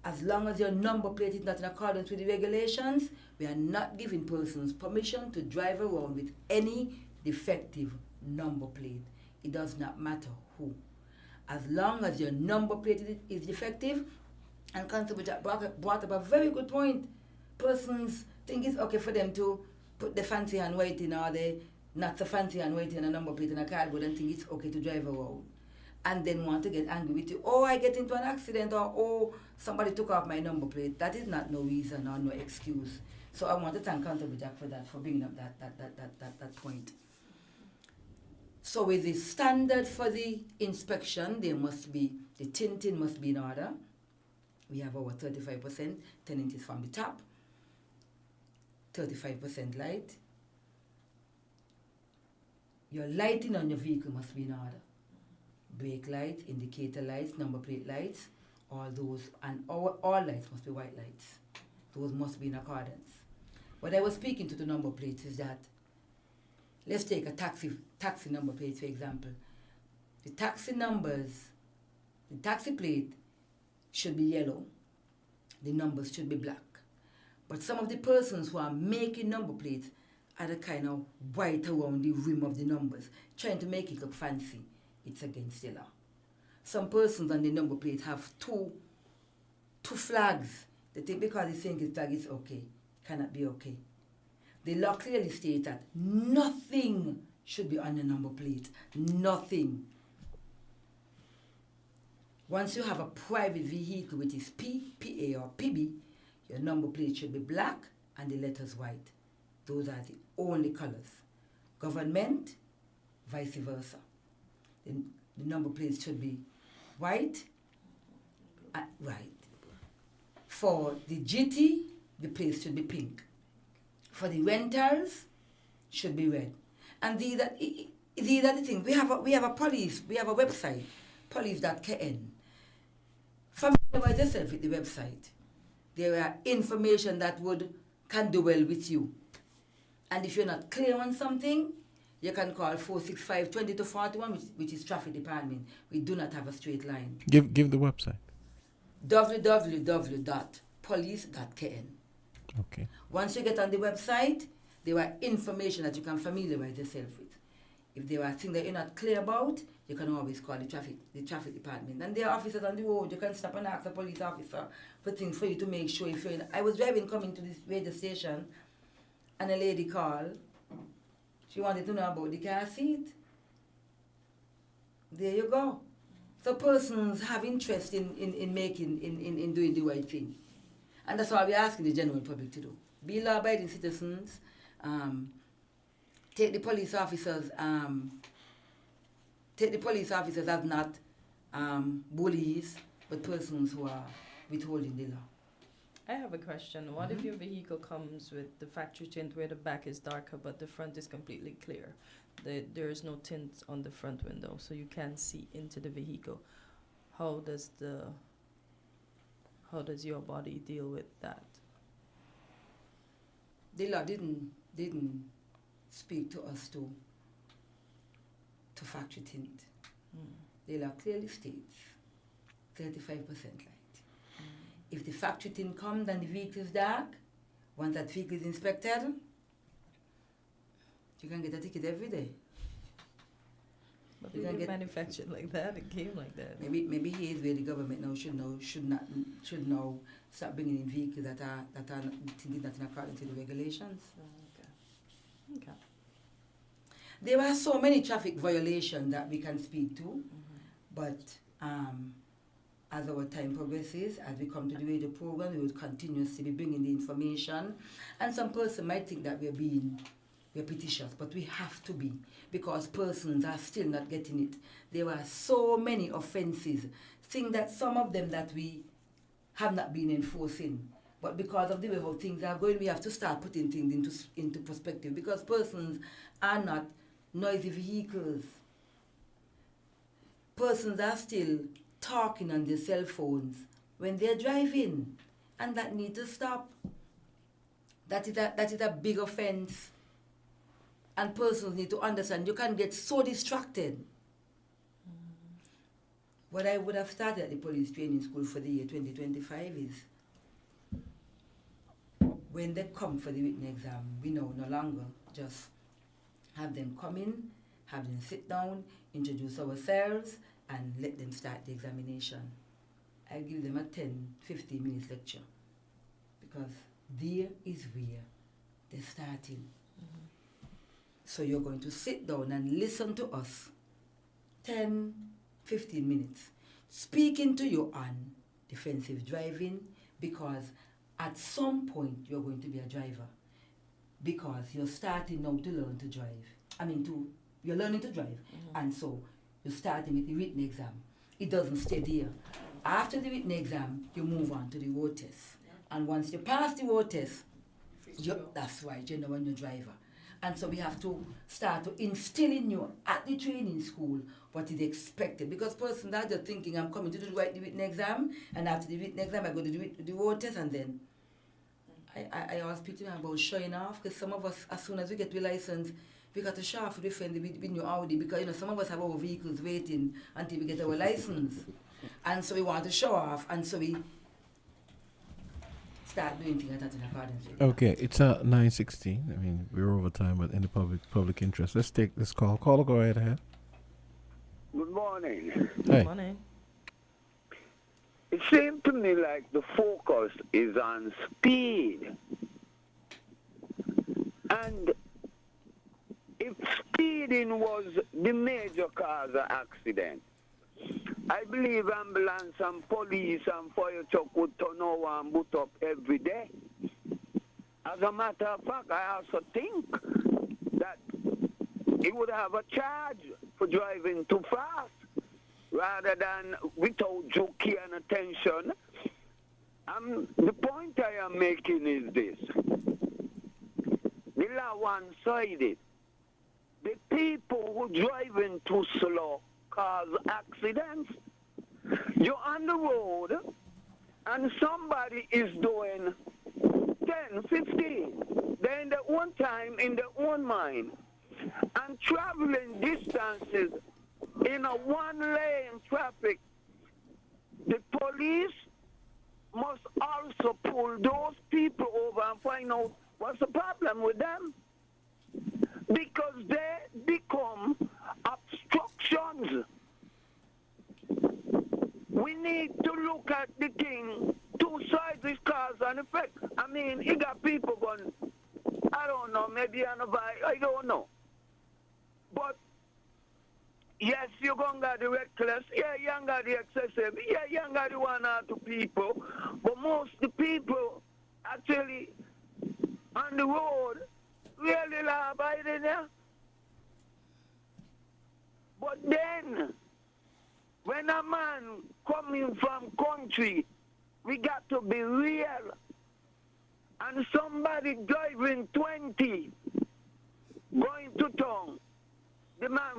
As long as your number plate is not in accordance with the regulations, we are not giving persons permission to drive around with any defective number plate. It does not matter who. As long as your number plate is defective, and Constable Jack brought up a very good point. Persons think it's okay for them to put the fancy handwriting or the not so fancy handwriting on a number plate in a cardboard and think it's okay to drive around. And then want to get angry with you. Oh, I get into an accident, or oh, somebody took off my number plate. That is not no reason or no excuse. So I want to thank Constable Jack for that, for bringing up that point. So with the standard for the inspection, the tinting must be in order. We have our 35%, 10 inches from the top, 35% light. Your lighting on your vehicle must be in order. Brake lights, indicator lights, number plate lights, all those, and all lights must be white lights. Those must be in accordance. What I was speaking to the number plates is that, let's take a taxi number plate, for example. The taxi plate should be yellow. The numbers should be black. But some of the persons who are making number plates are the kind of white around the rim of the numbers, trying to make it look fancy. It's against the law. Some persons on the number plate have two flags. They think because the single flag is okay, cannot be okay. The law clearly states that nothing should be on the number plate. Nothing. Once you have a private vehicle which is P, PA or PB, your number plate should be black and the letters white. Those are the only colors. Government, vice versa. The number plate should be white, right. For the GT, the plate should be pink. For the rentals, should be red. And these are the things. We have a website, police.kn. Familiarize yourself with the website. There are information that can do well with you. And if you're not clear on something, you can call 465-20-41, which is traffic department. We do not have a straight line. Give the website. www.police.kn. Okay. Once you get on the website, there are information that you can familiarize yourself with. If there are things that you're not clear about, you can always call the traffic department. And there are officers on the road. You can stop and ask a police officer for things for you to make sure if you're in. I was coming to this radio station, and a lady called. She wanted to know about the car seat. There you go. So persons have interest in doing the right thing. And that's what we're asking the general public to do. Be law-abiding citizens. Take the police officers as not bullies, but persons who are withholding the law. I have a question. What if your vehicle comes with the factory tint where the back is darker but the front is completely clear? There is no tint on the front window, so you can't see into the vehicle. How does your body deal with that? The law didn't speak to us to factory tint. The law clearly states 35% light. If the factory tint comes and the vehicle is dark, once that vehicle is inspected, you can get a ticket every day. But it didn't manufactured like that. It came like that. Maybe here is where the government now should now start bringing in vehicles that are thinking that in accordance to the regulations. Okay. There are so many traffic violations that we can speak to, but as our time progresses, as we come to the radio program, we will continuously be bringing the information. And some person might think that we're repetitious, but we have to be, because persons are still not getting it. There are so many offences, things that some of them that we have not been enforcing. But because of the way how things are going, we have to start putting things into perspective, because persons are not noisy vehicles. Persons are still talking on their cell phones when they're driving, and that needs to stop. That is a big offense. And persons need to understand you can get so distracted. What I would have started at the police training school for the year 2025 is when they come for the written exam, we know no longer just have them come in, have them sit down, introduce ourselves, and let them start the examination. I give them a 10-15 minutes lecture because there is where they're starting. So you're going to sit down and listen to us 10-15 minutes, speaking to you on defensive driving, because at some point you're going to be a driver, because you're starting now to learn to drive. You're learning to drive, and so you're starting with the written exam. It doesn't stay there. After the written exam, you move on to the road test. And once you pass the road test, that's right, you know when you're a driver. And so we have to start to instill in you at the training school what is expected. Because persons are just thinking, I'm coming to do the written exam, and after the written exam, I go to the road test, and then I always speak to them about showing off, because some of us, as soon as we get the license, we got to show off with new Audi, because some of us have our vehicles waiting until we get our license. And so we want to show off, and so we start doing things like that in accordance with. Okay, it's 9:16. We're over time, but in the public interest. Let's take this call. Caller, go right ahead. Good morning. Hey. Good morning. It seems to me like the focus is on speed. And if speeding was the major cause of accident, I believe ambulance and police and fire truck would turn over and boot up every day. As a matter of fact, I also think that it would have a charge for driving too fast rather than without due care and attention. The point I am making is this. The law one-sided. The people who driving too slow cause accidents. You're on the road and somebody is doing 10, 15. They're in their own time, in their own mind, and traveling distances in a one-lane traffic. The police must also pull those people over and find out what's the problem with them, because they become obstructions. We need to look at the thing, two sides with cause and effect. You got people going, I don't know, maybe I don't know. But yes, you're going to get the reckless, yeah, you ain't got the excessive, yeah, you ain't got the one or two people, but most of the people actually on the road really law-abiding, yeah? But then, when a man coming from country, we got to be real. And somebody driving 20, going to town, the man,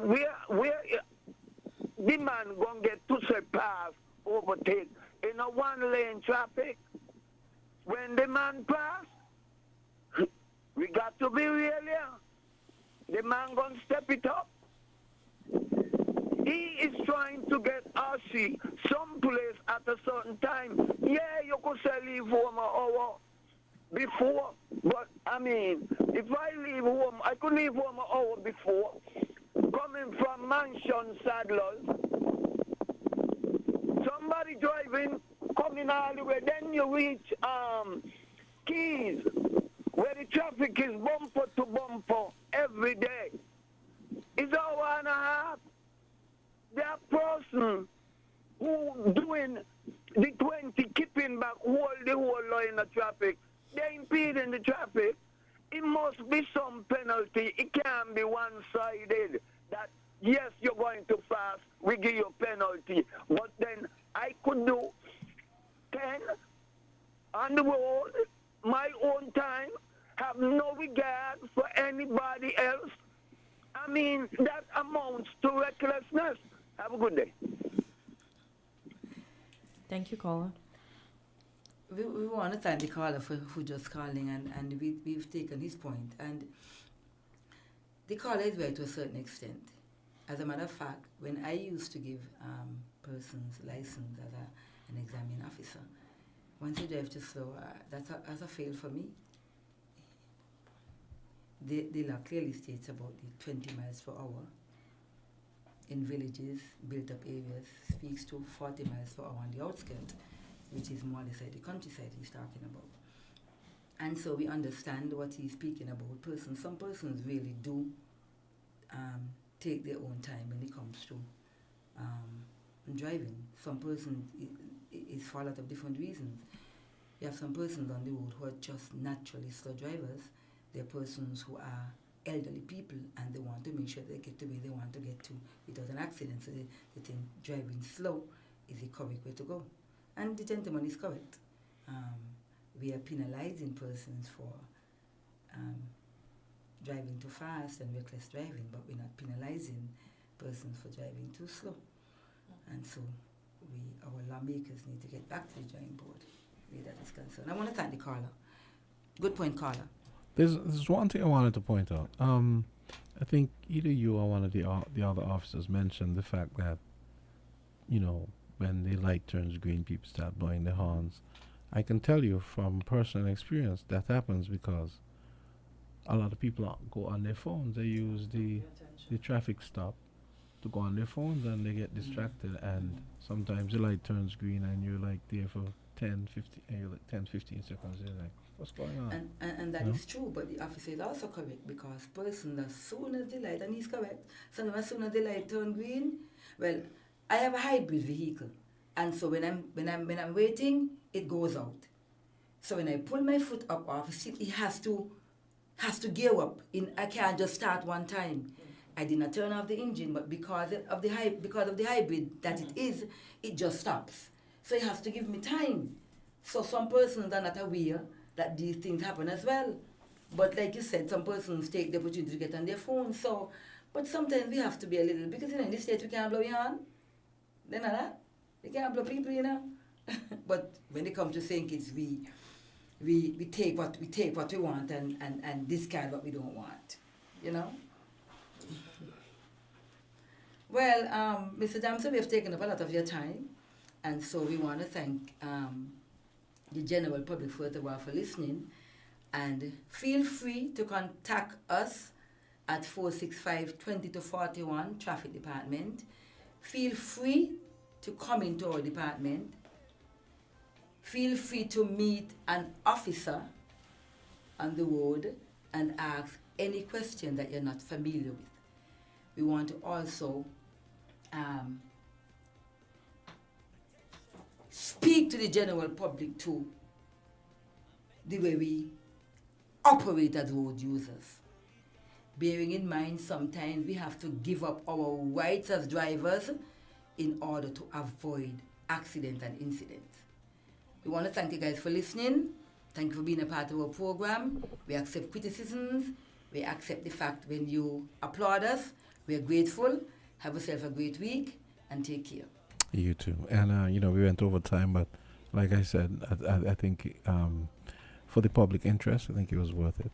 the man gonna get to surpass, overtake in a one-lane traffic. When the man pass, we got to be real here. The man gonna step it up. He is trying to get Archie someplace at a certain time. Yeah, you could say leave home an hour before, but if I leave home, I could leave home an hour before. Coming from Mansion Saddlers, somebody driving, coming all the way, then you reach Keys, where the traffic is bumper to bumper every day. It's an hour and a half. That person who doing the 20, keeping back the whole line of traffic, they impeding the traffic. It must be some penalty. It can't be one-sided. That, yes, you're going too fast, we give you a penalty. But then I could do 10 on the road, my own time, have no regard for anybody else. Thank you, caller. We want to thank the caller for just calling, and we've taken his point. And the caller is right to a certain extent. As a matter of fact, when I used to give persons license as an examining officer, once you drive too slow, that's a fail for me. The law clearly states about the 20 miles per hour in villages, built-up areas, speaks to 40 miles per hour on the outskirts, which is more or less like the countryside he's talking about. And so we understand what he's speaking about. Some persons really do take their own time when it comes to driving. Some persons, it's for a lot of different reasons. You have some persons on the road who are just naturally slow drivers. There are persons who are elderly people and they want to make sure they get to where they want to get to without an accident. So they think driving slow is the correct way to go. And the gentleman is correct. We are penalizing persons for driving too fast and reckless driving, but we're not penalizing persons for driving too slow. And so our lawmakers need to get back to the drawing board where that is concerned. I want to thank the caller. Good point, caller. There's one thing I wanted to point out. I think either you or one of the other officers mentioned the fact that, when the light turns green, people start blowing their horns. I can tell you from personal experience that happens because a lot of people go on their phones. They use the traffic stop to go on their phones and they get distracted, and sometimes the light turns green and you're like there for 10, 15 seconds. You're like, what's going on? And that is true, but the officer is also correct because person as soon as the light, and he's correct, so as soon as the light turn green, well, I have a hybrid vehicle, and so when I'm waiting, it goes out. So when I pull my foot up off, it has to gear up. I can't just start one time. I did not turn off the engine, but because of the hybrid that it is, it just stops. So it has to give me time. So some persons are not aware that these things happen as well. But like you said, some persons take the opportunity to get on their phone. So, but sometimes we have to be a little, because in the States we can't blow your horn. Then that. We can't blow people, But when it comes to saying kids, we take what we want and discard what we don't want, Well, Mr. Jamsta, we have taken up a lot of your time, and so we want to thank the general public first of all for listening, and feel free to contact us at 465-20-41 Traffic Department. Feel free to come into our department. Feel free to meet an officer on the road and ask any question that you're not familiar with. We want to also speak to the general public too, the way we operate as road users. Bearing in mind, sometimes we have to give up our rights as drivers in order to avoid accidents and incidents. We want to thank you guys for listening. Thank you for being a part of our program. We accept criticisms. We accept the fact when you applaud us. We are grateful. Have yourself a great week and take care. You too. And, we went over time, but like I said, I think for the public interest, I think it was worth it.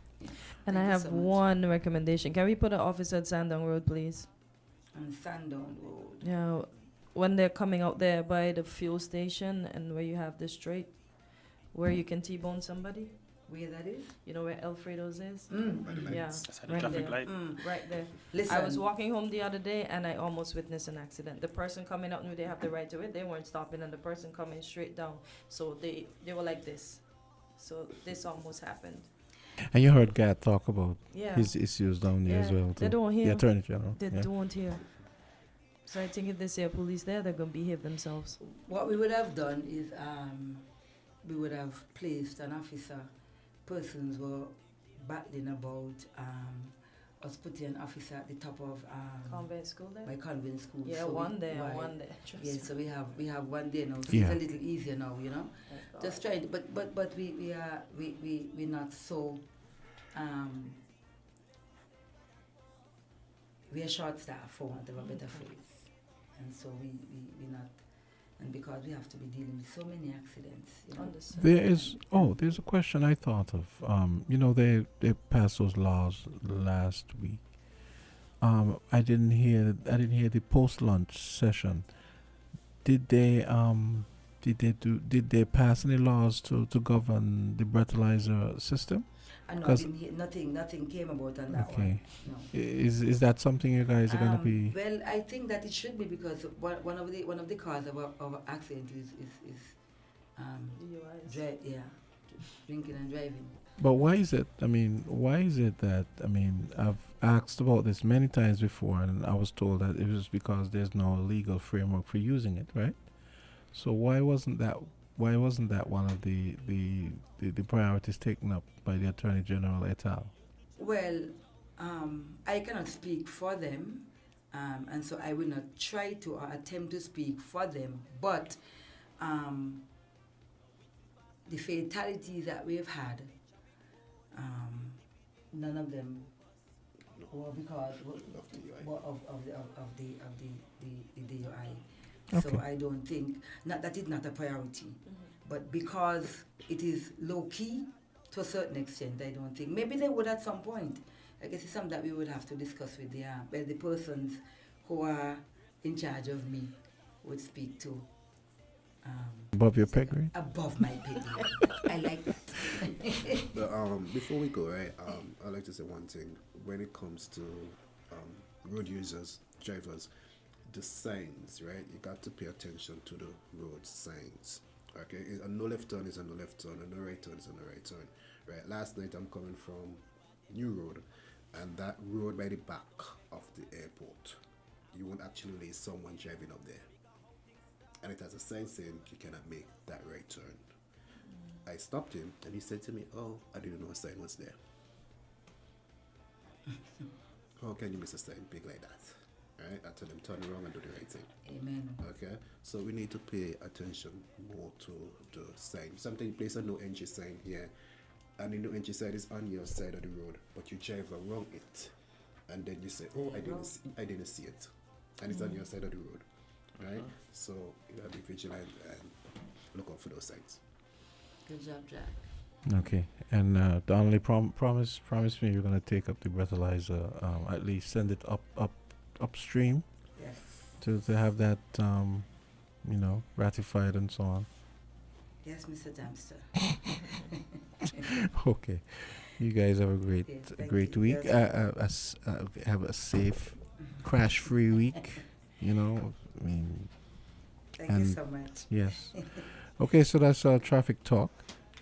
And I have one recommendation. Can we put an officer at Sandown Road, please? On Sandown Road. Yeah, when they're coming out there by the fuel station and where you have the straight, where you can T-bone somebody. Where that is? You know where Alfredo's is? Yeah, right traffic there. light. Right there. Listen. I was walking home the other day and I almost witnessed an accident. The person coming out knew they have the right to it. They weren't stopping, and the person coming straight down. So they were like this. So this almost happened. And you heard Gat talk about Yeah. his issues down there as well. They don't hear. The Attorney General. They don't hear. So I think if they say a police there, they're going to behave themselves. What we would have done is we would have placed an officer. Persons were battling about us putting an officer at the top of Convent school there? my convent school. Yeah, So one there. Yeah, so we have one there now. So Yeah. it's a little easier now, Just trying, but we're not so we are short staffed, for want of a better phrase, and so we not, and because because we have to be dealing with so many accidents. You know? Understand. There's a question I thought of. They passed those laws last week. I didn't hear the post lunch session. Did they pass any laws to govern the breathalyzer system? I know, I didn't hear, nothing came about on that Okay. one. No. Is that something you guys are gonna be? Well, I think that it should be, because one of the cause of accident is drinking and driving. But why is it? Why is it that? I've asked about this many times before, and I was told that it was because there's no legal framework for using it, right? So why wasn't that one of the priorities taken up by the Attorney General et al.? Well, I cannot speak for them, and so I will not try to or attempt to speak for them. But the fatalities that we've had, none of them were because of the DUI. Okay. So I don't think, not that it's not a priority, but because it is low key to a certain extent, I don't think. Maybe they would at some point. I guess it's something that we would have to discuss with the persons who are in charge of me would speak to. Above your pay grade? Above my pay grade. I like that. But before we go, right, I'd like to say one thing. When it comes to road users, drivers, the signs, right? You got to pay attention to the road signs. Okay, a no left turn is a no left turn, a no right turn is a no right turn. Right. Last night I'm coming from New Road, and that road by the back of the airport, you won't actually see someone driving up there, and it has a sign saying you cannot make that right turn. I stopped him, and he said to me, "Oh, I didn't know a sign was there." How can you miss a sign big like that? Right? I tell them turn around and do the right thing. Amen. Okay, so we need to pay attention more to the sign. Sometimes you place a no entry sign here, and the no entry sign is on your side of the road, but you drive around it, and then you say, "Oh, I didn't see it," and it's on your side of the road, right? So you gotta be vigilant and look out for those signs. Good job, Jack. Okay, and Donnelly, promise me you're gonna take up the breathalyzer. At least send it upstream. Yes. To have that ratified and so on. Yes, Mr. Jamsta. Okay, you guys have a great you. week. Yes. Have a safe, crash-free week. Thank you so much. Yes. Okay, so that's traffic talk.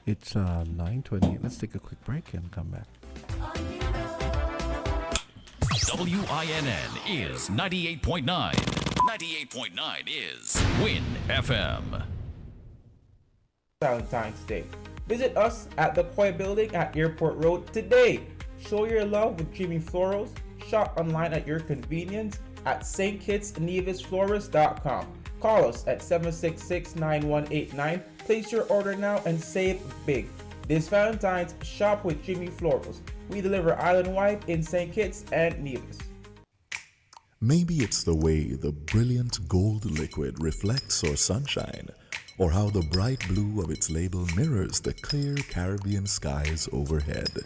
It's 9:20. Let's take a quick break and come back. WINN is 98.9. 98.9 is WIN FM. Valentine's Day. Visit us at the Koi Building at Airport Road today. Show your love with Jimmy Florals. Shop online at your convenience at stkitsnevisflorist.com. Call us at 766-9189. Place your order now and save big. This Valentine's, shop with Jimmy Florals. We deliver island-wide in St. Kitts and Nevis. Maybe it's the way the brilliant gold liquid reflects our sunshine, or how the bright blue of its label mirrors the clear Caribbean skies overhead.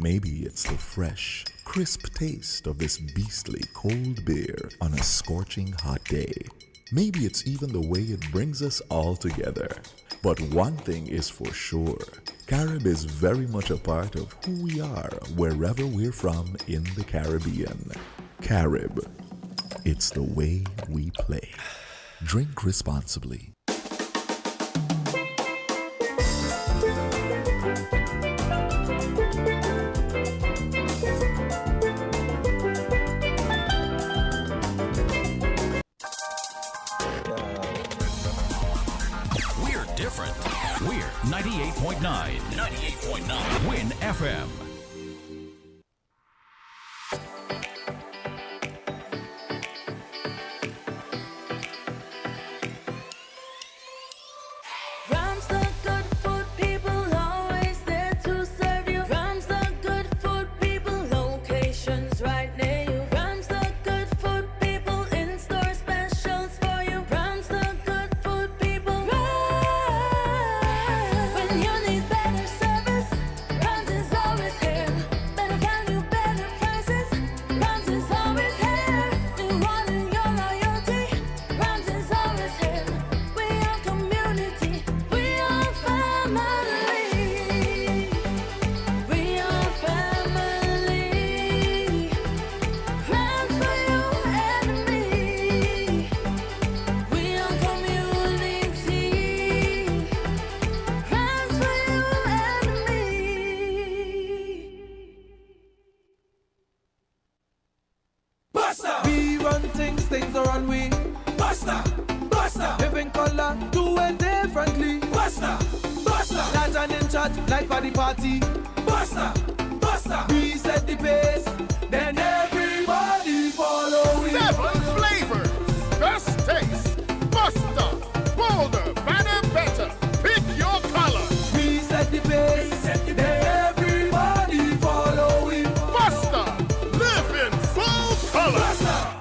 Maybe it's the fresh, crisp taste of this beastly cold beer on a scorching hot day. Maybe it's even the way it brings us all together. But one thing is for sure, Carib is very much a part of who we are wherever we're from in the Caribbean. Carib, it's the way we play. Drink responsibly. Different. We're 98.9. 98.9 WIN FM. Rams the good food people, always there to serve you. Rams the good food people, locations right near you. Rams the good food people, in-store specials for you. Rams the good food people. different color, do it differently. Buster, Buster, not an in charge like for the party. Buster, Buster, we set the pace, then everybody follow it. 7 flavors, best taste. Buster, bolder, better, better. Pick your color. We set the pace, then everybody follow it. Buster, live in full color. Buster.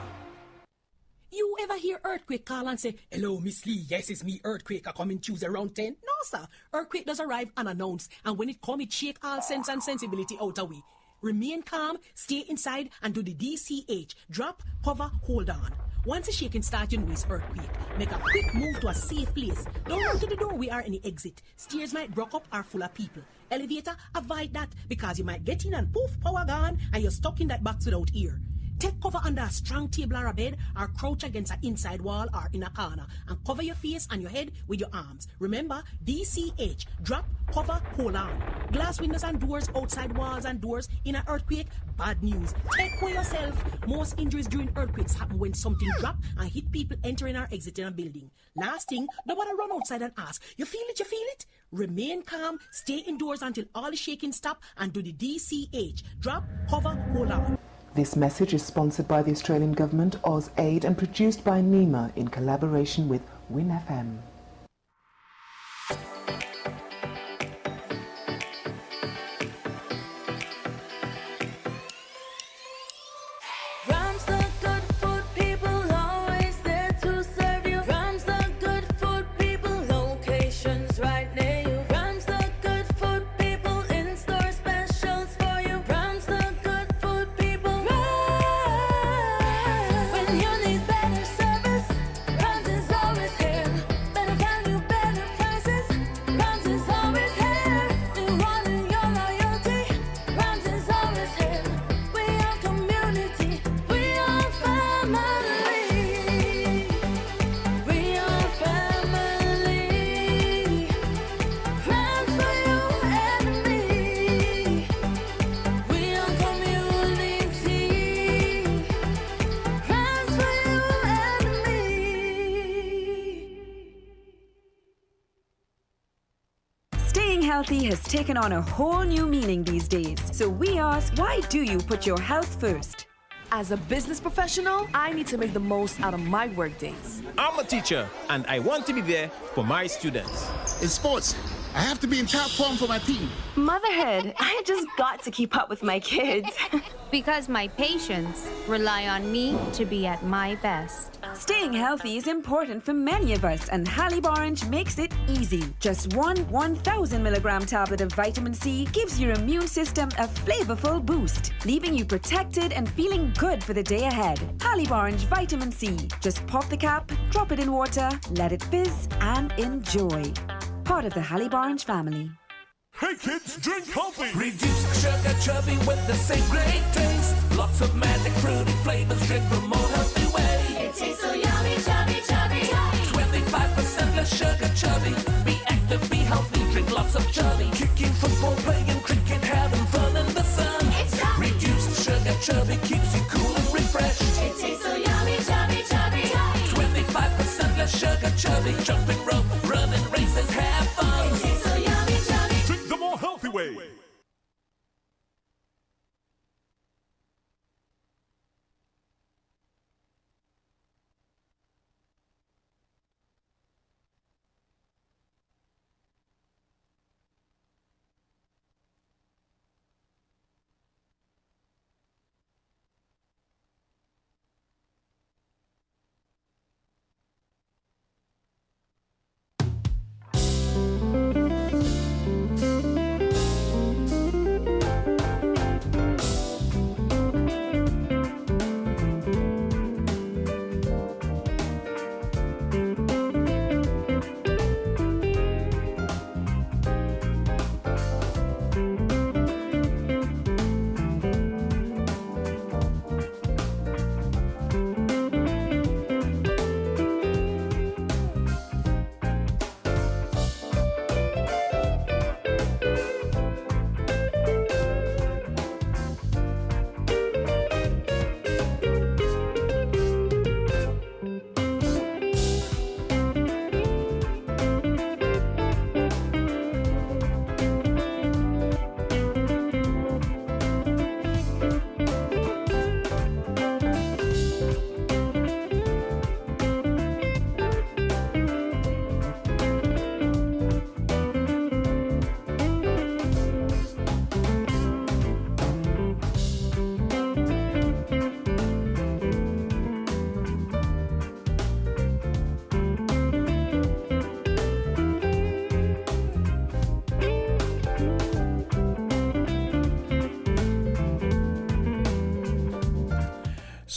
You ever hear Earthquake call and say, "Hello, Miss Lee, yes, it's me, Earthquake, I coming Tuesday around 10? No, sir. Earthquake does arrive unannounced, and when it come, it shake all sense and sensibility out of we. Remain calm, stay inside, and do the DCH. Drop, cover, hold on. Once the shaking starts, you know it's earthquake. Make a quick move to a safe place. Don't run to the doorway or any exit. Stairs might block up or full of people. Elevator, avoid that, because you might get in and poof, power gone, and you're stuck in that box without ear. Take cover under a strong table or a bed, or crouch against an inside wall or in a corner, and cover your face and your head with your arms. Remember, DCH, drop, cover, hold on. Glass windows and doors, outside walls and doors. In an earthquake, bad news. Take care yourself. Most injuries during earthquakes happen when something drop and hit people entering or exiting a building. Last thing, nobody run outside and ask, "You feel it, you feel it?" Remain calm, stay indoors until all the shaking stop, and do the DCH, drop, cover, hold on. This message is sponsored by the Australian Government, AusAid, and produced by NEMA in collaboration with Win FM. Healthy has taken on a whole new meaning these days. So we ask, why do you put your health first? As a business professional, I need to make the most out of my work days. I'm a teacher, and I want to be there for my students. In sports, I have to be in top form for my team. Motherhood, I just got to keep up with my kids. Because my patients rely on me to be at my best. Staying healthy is important for many of us, and Halib Orange makes it easy. Just one 1,000 milligram tablet of vitamin C gives your immune system a flavorful boost, leaving you protected and feeling good for the day ahead. Halib Orange Vitamin C. Just pop the cap, drop it in water, let it fizz, and enjoy. Part of the Halib Orange family. Hey kids, drink healthy! Reduce sugar chubby with the same great taste. Lots of magic fruity flavors, drink the more healthy way. It tastes so yummy, chubby, chubby. 25% less sugar chubby. Be active, be healthy, drink lots of chubby. Kicking football, playing cricket, having fun in the sun. It's chubby. Reduced sugar chubby keeps you cool and refreshed. It tastes so yummy, chubby, chubby. 25% less sugar chubby. Jumping rope, running races, have fun. It tastes so yummy, chubby. Drink the more healthy way.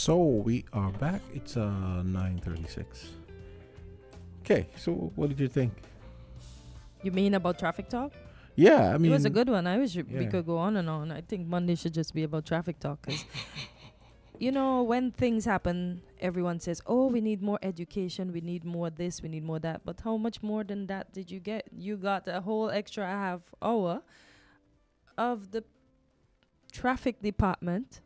So we are back. It's 9:36. Okay, so what did you think? You mean about traffic talk? Yeah, I mean, it was a good one. I wish we yeah. could go on and on. I think Monday should just be about traffic talk, because you know, when things happen, everyone says, "Oh, we need more education. We need more this. We need more that." But how much more than that did you get? You got a whole extra half hour of the traffic department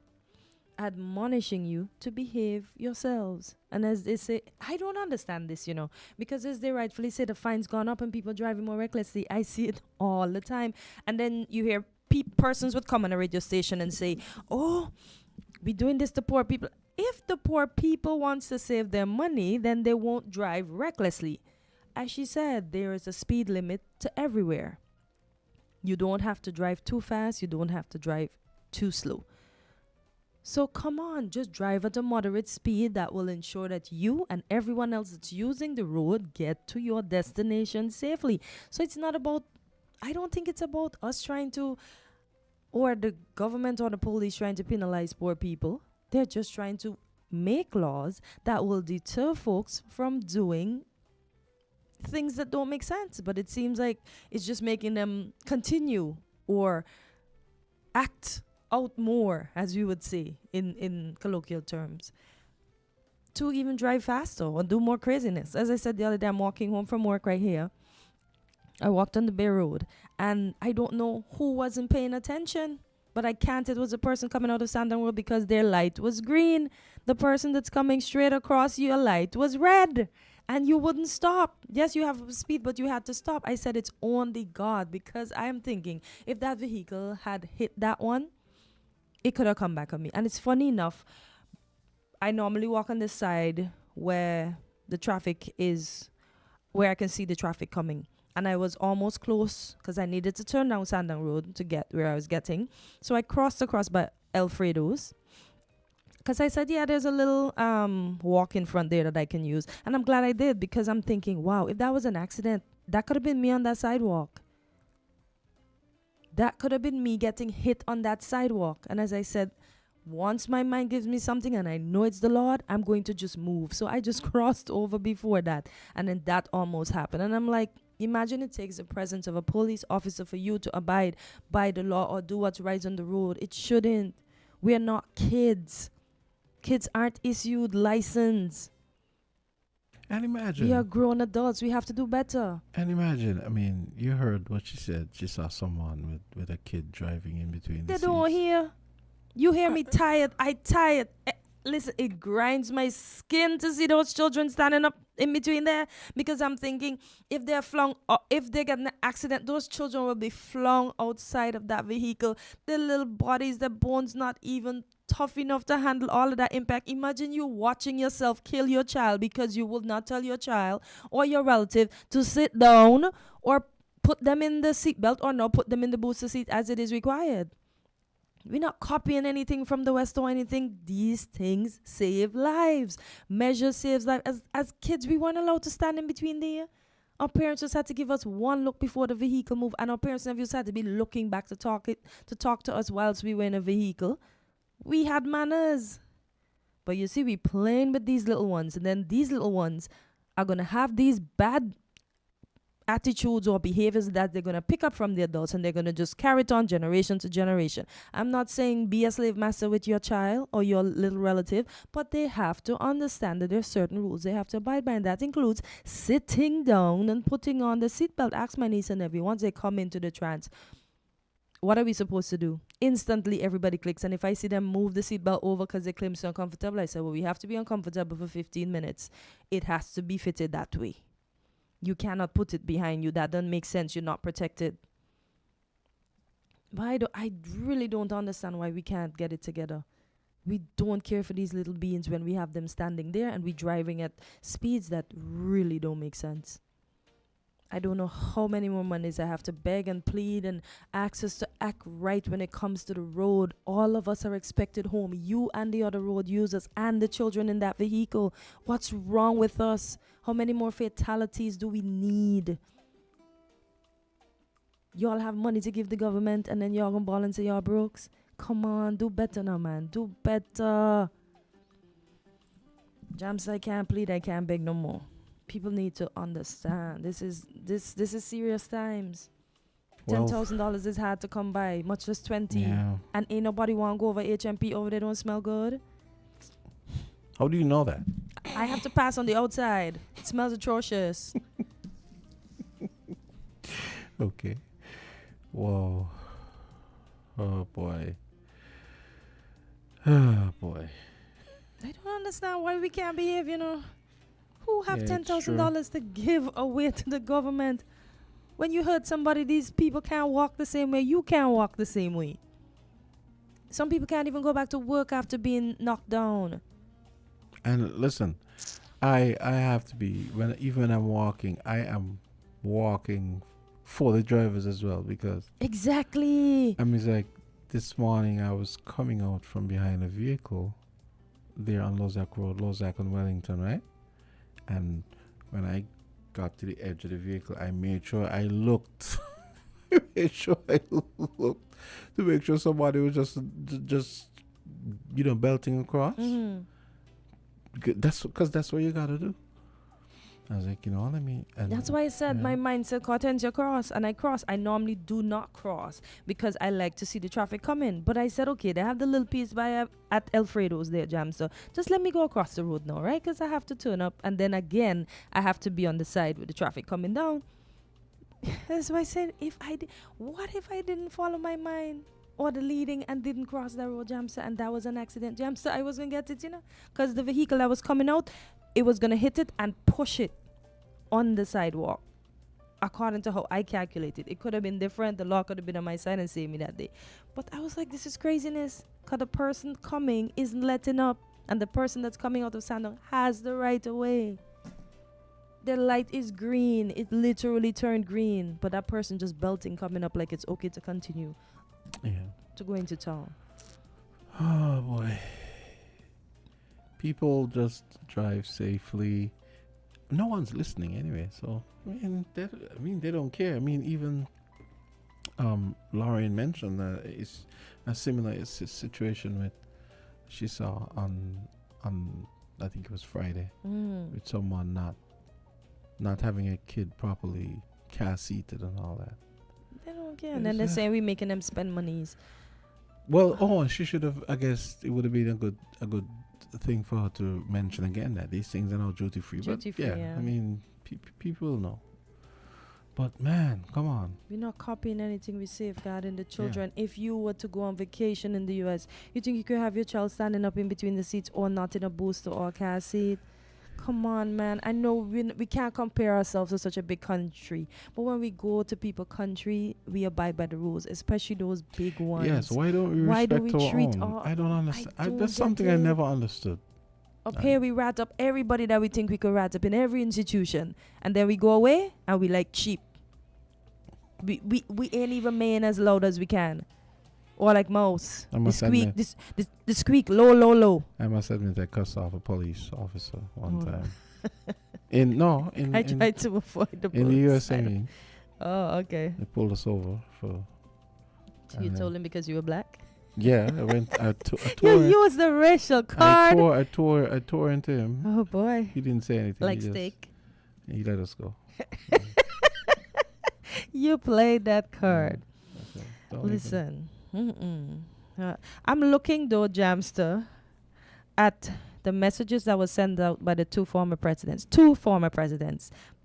admonishing you to behave yourselves. And as they say, I don't understand this, you know, because as they rightfully say, the fine's gone up and people driving more recklessly. I see it all the time. And then you hear persons would come on a radio station and say, "Oh, we're doing this to poor people." If the poor people wants to save their money, then they won't drive recklessly. As she said, there is a speed limit to everywhere. You don't have to drive too fast. You don't have to drive too slow. So come on, just drive at a moderate speed that will ensure that you and everyone else that's using the road get to your destination safely. So it's not about, I don't think it's about us trying to, or the government or the police trying to penalize poor people. They're just trying to make laws that will deter folks from doing things that don't make sense. But it seems like it's just making them continue or act out more, as we would say in colloquial terms, to even drive faster or do more craziness. As I said the other day, I'm walking home from work right here. I walked on the Bay Road, and I don't know who wasn't paying attention, but I can't. It was a person coming out of Sandon Road because their light was green. The person that's coming straight across your light was red, and you wouldn't stop. Yes, you have speed, but you had to stop. I said it's only God, because I am thinking if that vehicle had hit that one, it could have come back on me. And it's funny enough, I normally walk on this side where the traffic is, where I can see the traffic coming. And I was almost close because I needed to turn down Sandang Road to get where I was getting. So I crossed across by Alfredo's, because I said, yeah, there's a little walk in front there that I can use. And I'm glad I did, because I'm thinking, wow, if that was an accident, that could have been me on that sidewalk. That could have been me getting hit on that sidewalk. And as I said, once my mind gives me something and I know it's the Lord, I'm going to just move. So I just crossed over before that. And then that almost happened. And I'm like, imagine it takes the presence of a police officer for you to abide by the law or do what's right on the road. It shouldn't. We're not kids. Kids aren't issued license. And imagine. We are grown adults. We have to do better. And imagine, I mean, you heard what she said. She saw someone with a kid driving in between the They don't hear. You hear me tired. I tired. Listen, it grinds my skin to see those children standing up in between there, because I'm thinking if they're flung, or if they get in an accident, those children will be flung outside of that vehicle. Their little bodies, their bones not even tough enough to handle all of that impact. Imagine you watching yourself kill your child because you will not tell your child or your relative to sit down or put them in the seatbelt or not put them in the booster seat as it is required. We're not copying anything from the West or anything. These things save lives. Measure saves lives. As kids, we weren't allowed to stand in between there. Our parents just had to give us one look before the vehicle moved, and our parents never just had to be looking back to talk to us whilst we were in a vehicle. We had manners. But you see, we playing with these little ones, and then these little ones are going to have these bad attitudes or behaviors that they're going to pick up from the adults, and they're going to just carry it on generation to generation. I'm not saying be a slave master with your child or your little relative, but they have to understand that there's certain rules they have to abide by, and that includes sitting down and putting on the seatbelt. Ask my niece and nephew, once they come into the trance, what are we supposed to do? Instantly, everybody clicks. And if I see them move the seatbelt over because they claim it's uncomfortable, I say, well, we have to be uncomfortable for 15 minutes. It has to be fitted that way. You cannot put it behind you. That doesn't make sense. You're not protected. But I really don't understand why we can't get it together. We don't care for these little beings when we have them standing there and we're driving at speeds that really don't make sense. I don't know how many more monies I have to beg and plead and ask us to act right when it comes to the road. All of us are expected home. You and the other road users and the children in that vehicle. What's wrong with us? How many more fatalities do we need? Y'all have money to give the government and then y'all gonna ball and say y'all brokes? Come on, do better now, man. Do better. Jamsta, I can't plead, I can't beg no more. People need to understand. This is serious times. Well, $10,000 is hard to come by, much less 20. Yeah. And ain't nobody want to go over HMP over there, don't smell good. How do you know that? I have to pass on the outside. It smells atrocious. Okay. Whoa. Oh boy. Oh boy. I don't understand why we can't behave, you know. Who have Yeah, it's $10,000 to give away to the government? When you hurt somebody, these people can't walk the same way. You can't walk the same way. Some people can't even go back to work after being knocked down. And listen, I have to be even when I'm walking, I am walking for the drivers as well, because Exactly. I mean, it's like this morning I was coming out from behind a vehicle there on Lozak Road, Lozak and Wellington, right? And when I got to the edge of the vehicle, I made sure I looked. I made sure I looked to make sure somebody was just belting across. Mm-hmm. Because that's what you gotta do. I was like, let me. And That's why I said my mind said Kortensia cross, and I cross. I normally do not cross because I like to see the traffic come in. But I said, okay, they have the little piece by at Alfredo's there, Jamsta. Just let me go across the road now, right? Because I have to turn up, and then again, I have to be on the side with the traffic coming down. That's why I said, what if I didn't follow my mind or the leading and didn't cross the road, Jamsta, and that was an accident, Jamsta? I was gonna get it, because the vehicle that was coming out, it was gonna hit it and push it on the sidewalk. According to how I calculated, it could have been different. The law could have been on my side and saved me that day. But I was like, this is craziness, because the person coming isn't letting up, and the person that's coming out of Sandong has the right of way. The light is green. It literally turned green, but that person just belting coming up like it's okay to continue to go into town. Oh boy. People just drive safely. No one's listening anyway, so they don't care. I mean, even Lauren mentioned that it's a similar situation with she saw on I think it was Friday with someone not having a kid properly car seated and all that. They don't care, and then they're saying we're making them spend monies. Well, she should have. I guess it would have been a good thing for her to mention again that these things are now duty free. But yeah, I mean, people know. But man, come on. We're not copying anything. We safeguarding the children. Yeah. If you were to go on vacation in the U.S., you think you could have your child standing up in between the seats or not in a booster or a car seat? Come on, man. I know we can't compare ourselves to such a big country, but when we go to people's country, we abide by the rules, especially those big ones. Yes. Why don't we respect our own? I don't understand. That's something I never understood. Up here, we rat up everybody that we think we could rat up in every institution, and then we go away and we like cheap. We ain't even maying as loud as we can. Or like mouse. The squeak, the squeak, low. I must admit I cussed off a police officer one time. I tried to avoid the police. In the US, I mean. Oh, okay. They pulled us over for. So you told him because you were black? Yeah, I went. I tore. You used the racial card. I tore into him. Oh boy. He didn't say anything. Like steak. He let us go. You played that card. Okay. Listen. I'm looking though, Jamsta, at the messages that were sent out by the two former presidents,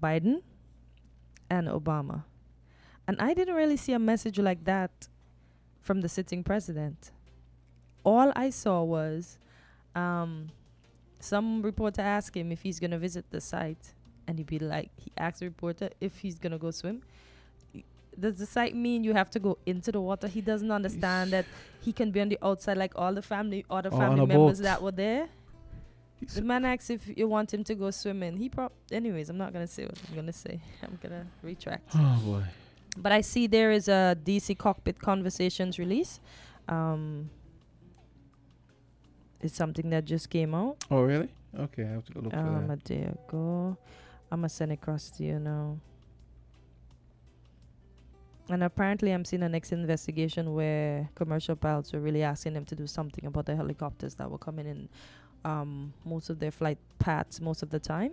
Biden and Obama. And I didn't really see a message like that from the sitting president. All I saw was some reporter asked him if he's going to visit the site, and he asked the reporter if he's going to go swim. Does the site mean you have to go into the water? He doesn't understand that he can be on the outside like all the family members that were there. The man asked if you want him to go swimming. Anyways, I'm not going to say what I'm going to say. I'm going to retract. Oh, boy. But I see there is a DC Cockpit Conversations release. It's something that just came out. Oh, really? Okay, I have to go look for that. There you go. I'm going to send it across to you now. And apparently I'm seeing a next investigation where commercial pilots were really asking them to do something about the helicopters that were coming in most of their flight paths most of the time.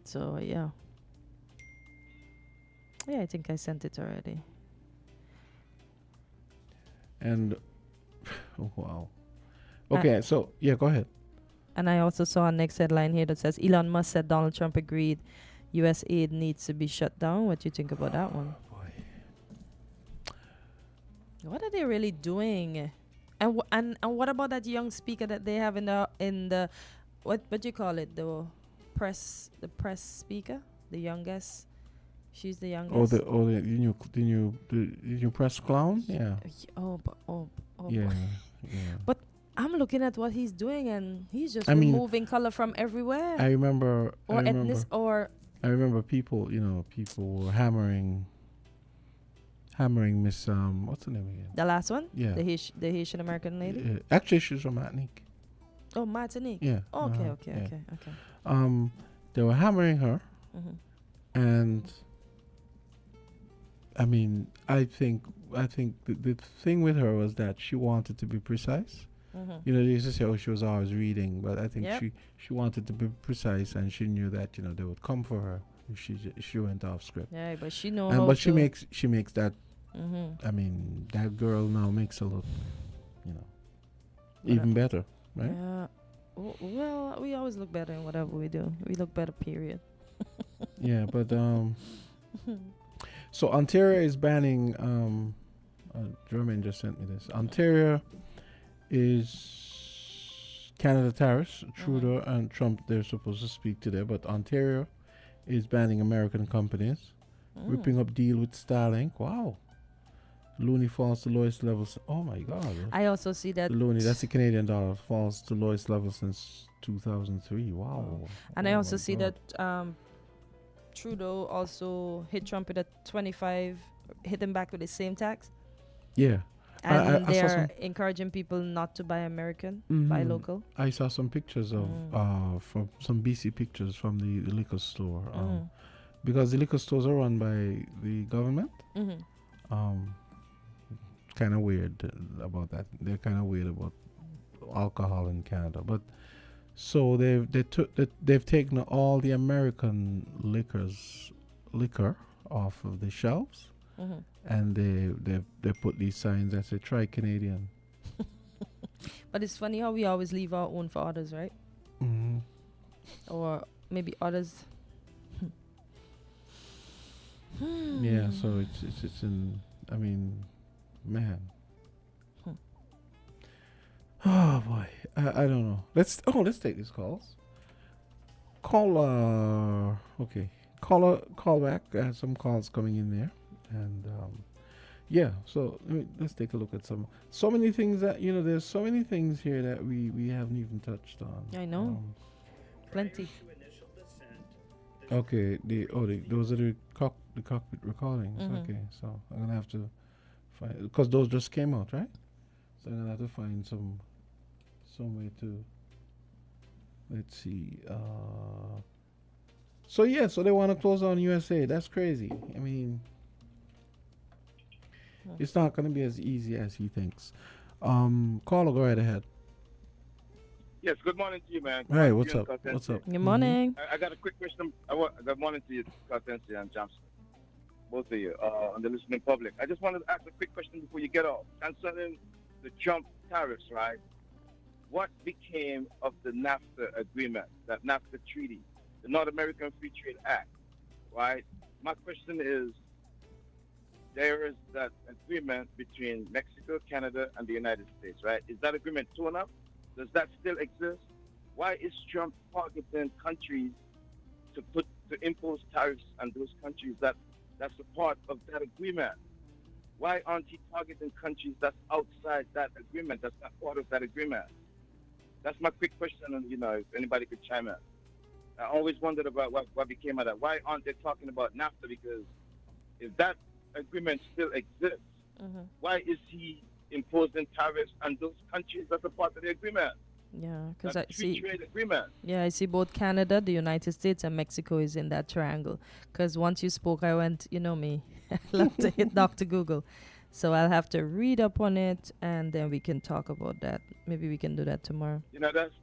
So yeah, I think I sent it already. And oh, wow. Okay, so yeah, go ahead. And I also saw a next headline here that says Elon Musk said Donald Trump agreed U.S. aid needs to be shut down. What do you think about that one? What are they really doing? And what about that young speaker that they have in the what do you call it, the press speaker, the youngest? She's the youngest. The new press clown, yeah. Yeah. But I'm looking at what he's doing, and he's just I mean, removing color from everywhere. I remember I remember people were hammering Miss what's her name again? The last one? Yeah. The Haitian American lady? Actually, she's from Martinique. Oh, Martinique. Yeah. Okay. They were hammering her, and I mean, I think the thing with her was that she wanted to be precise. You know, they used to say, "Oh, she was always reading," but I think she wanted to be precise, and she knew that they would come for her if she went off script. Yeah, but she knows. But she makes that. I mean, that girl now makes her look, even better, right? Yeah. Well, we always look better in whatever we do. We look better, period. Yeah, but so Ontario is banning. Jermaine just sent me this. Ontario is Canada tariffs. Trudeau and Trump, they're supposed to speak today, but Ontario is banning American companies, ripping up deal with Starlink. Wow. Loonie falls to lowest levels. Oh my God. I also see that. Loonie, that's the Canadian dollar, falls to lowest level since 2003. Wow. And I also see that Trudeau also hit Trump with a 25, hit him back with the same tax. Yeah. And I they saw are encouraging people not to buy American, buy local. I saw some pictures of from some BC pictures from the liquor store, because the liquor stores are run by the government. Kind of weird about that. They're kind of weird about alcohol in Canada, but so they've taken all the American liquor off of the shelves. And they put these signs that say "Try Canadian." But it's funny how we always leave our own for others, right? Or maybe others. Yeah, so it's in. I mean, man. Oh boy, I don't know. Let's take these calls. Okay. Call back. I have some calls coming in there. And so let's take a look at so many things that there's so many things here that we haven't even touched on. I know, plenty. Okay, those are the cockpit recordings. Okay, so I'm gonna have to find, because those just came out, right? So I'm gonna have to find some way to. Let's see. So they want to close down USA. That's crazy. I mean. It's not going to be as easy as he thinks. Caller, go right ahead. Yes, good morning to you, man. Hey, what's up? What's up? Good morning. I got a quick question. Good morning to you, Kortensia and Jamsta, both of you, and the listening public. I just wanted to ask a quick question before you get off. Concerning the Trump tariffs, right? What became of the NAFTA agreement, that NAFTA treaty, the North American Free Trade Act, right? My question is, there is that agreement between Mexico, Canada, and the United States, right? Is that agreement torn up? Does that still exist? Why is Trump targeting countries to impose tariffs on those countries that's a part of that agreement? Why aren't he targeting countries that's outside that agreement, that's not part of that agreement? That's my quick question, and if anybody could chime in. I always wondered about what became of that. Why aren't they talking about NAFTA? Because if that agreement still exists, why is he imposing tariffs on those countries that's a part of the agreement? Yeah, because I see trade agreement. Yeah, I see both Canada, the United States, and Mexico is in that triangle. Because once you spoke, I went, me, I love to hit Dr. Google. So I'll have to read up on it, and then we can talk about that. Maybe we can do that tomorrow. You know, that's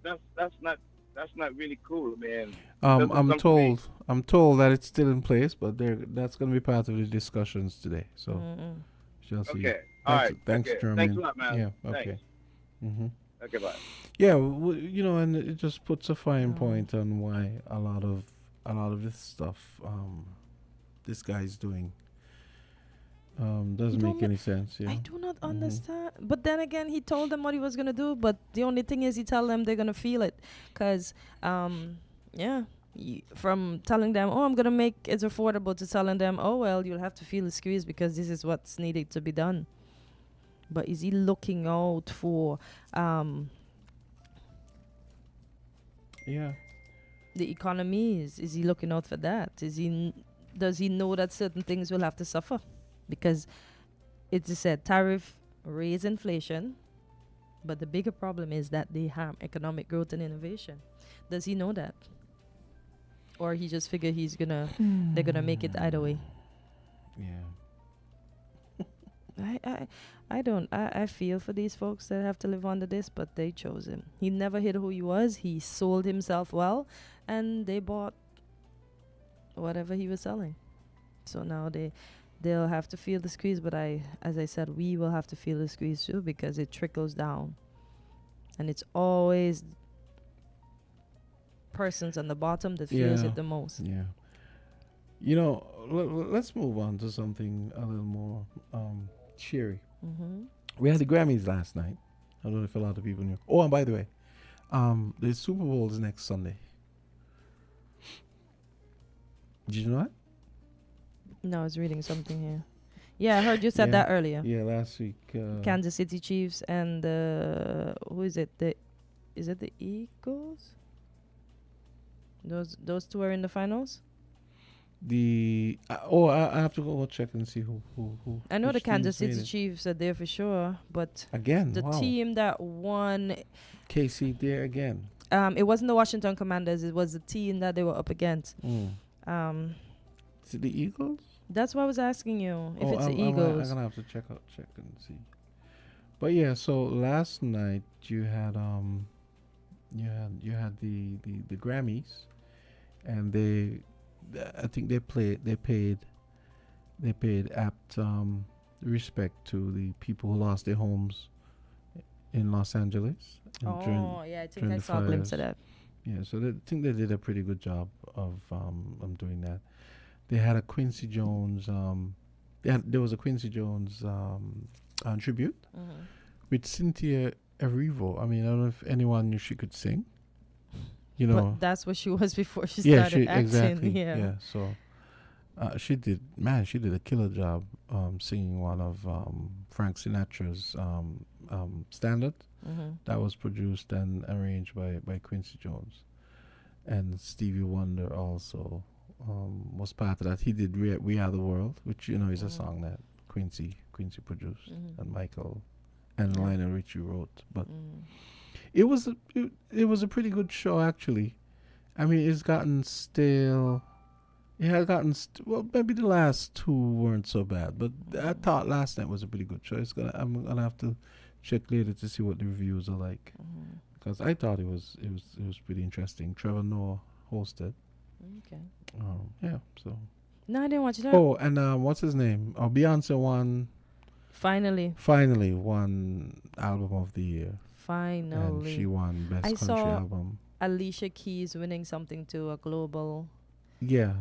not really cool, man. I'm told that it's still in place, but that's going to be part of the discussions today. So, shall see. Okay. All right. Thanks, okay. Jermaine. Thanks a lot, man. Yeah. Okay. Thanks. Mm-hmm. Okay. Bye. Yeah, you know, and it just puts a fine point on why a lot of this stuff this guy's doing doesn't make any sense. Yeah. I do not understand. But then again, he told them what he was gonna do. But the only thing is, he tell them they're gonna feel it, cause from telling them, oh, I'm gonna make it affordable, to telling them, oh well, you'll have to feel the squeeze because this is what's needed to be done. But is he looking out for the economy? Is he looking out for that? Does he know that certain things will have to suffer? Because it's said tariff raise inflation, but the bigger problem is that they harm economic growth and innovation. Does he know that? Or he just figure they're gonna make it either way? Yeah. I feel for these folks that have to live under this, but they chose him. He never hid who he was. He sold himself well, and they bought whatever he was selling. So now they'll have to feel the squeeze, but as I said, we will have to feel the squeeze too, because it trickles down. And it's always persons on the bottom that feels it the most. Yeah. You know, let's move on to something a little more cheery. Mm-hmm. We had the Grammys last night. I don't know if a lot of people knew. Oh, and by the way, the Super Bowl is next Sunday. Did you know that? No, I was reading something here. Yeah, I heard you said that earlier. Yeah, last week. Kansas City Chiefs and who is it? Is it the Eagles? Those two are in the finals. I have to go check and see who. I know the Kansas teams made City it. Chiefs are there for sure, but Again, the wow. team that won, KC there again. it wasn't the Washington Commanders. It was the team that they were up against. Is it the Eagles? That's why I was asking you if it's the Eagles. I'm gonna have to check and see. But yeah, so last night you had the Grammys, and I think they paid apt respect to the people who lost their homes in Los Angeles. I think I saw a glimpse of that. Yeah, so I think they did a pretty good job of doing that. They had a Quincy Jones. There was a Quincy Jones tribute with Cynthia Erivo. I mean, I don't know if anyone knew she could sing. You know, but that's what she was before she started acting. Exactly. Yeah. Yeah. So she did a killer job singing one of Frank Sinatra's Standard. That was produced and arranged by Quincy Jones, and Stevie Wonder also was part of that. He did We Are the World, which is a song that Quincy produced, and Michael and Lionel Richie wrote. But it was a pretty good show, actually. I mean, it's gotten stale. It had gotten well. Maybe the last two weren't so bad, but I thought last night was a pretty good show. I'm gonna have to check later to see what the reviews are like, because I thought it was pretty interesting. Trevor Noah hosted. Okay. Yeah. So. No, I didn't watch that. Oh, and what's his name? Beyonce won. Finally won Album of the Year. Finally. And she won Best Country Album. Alicia Keys winning something to a global. Yeah,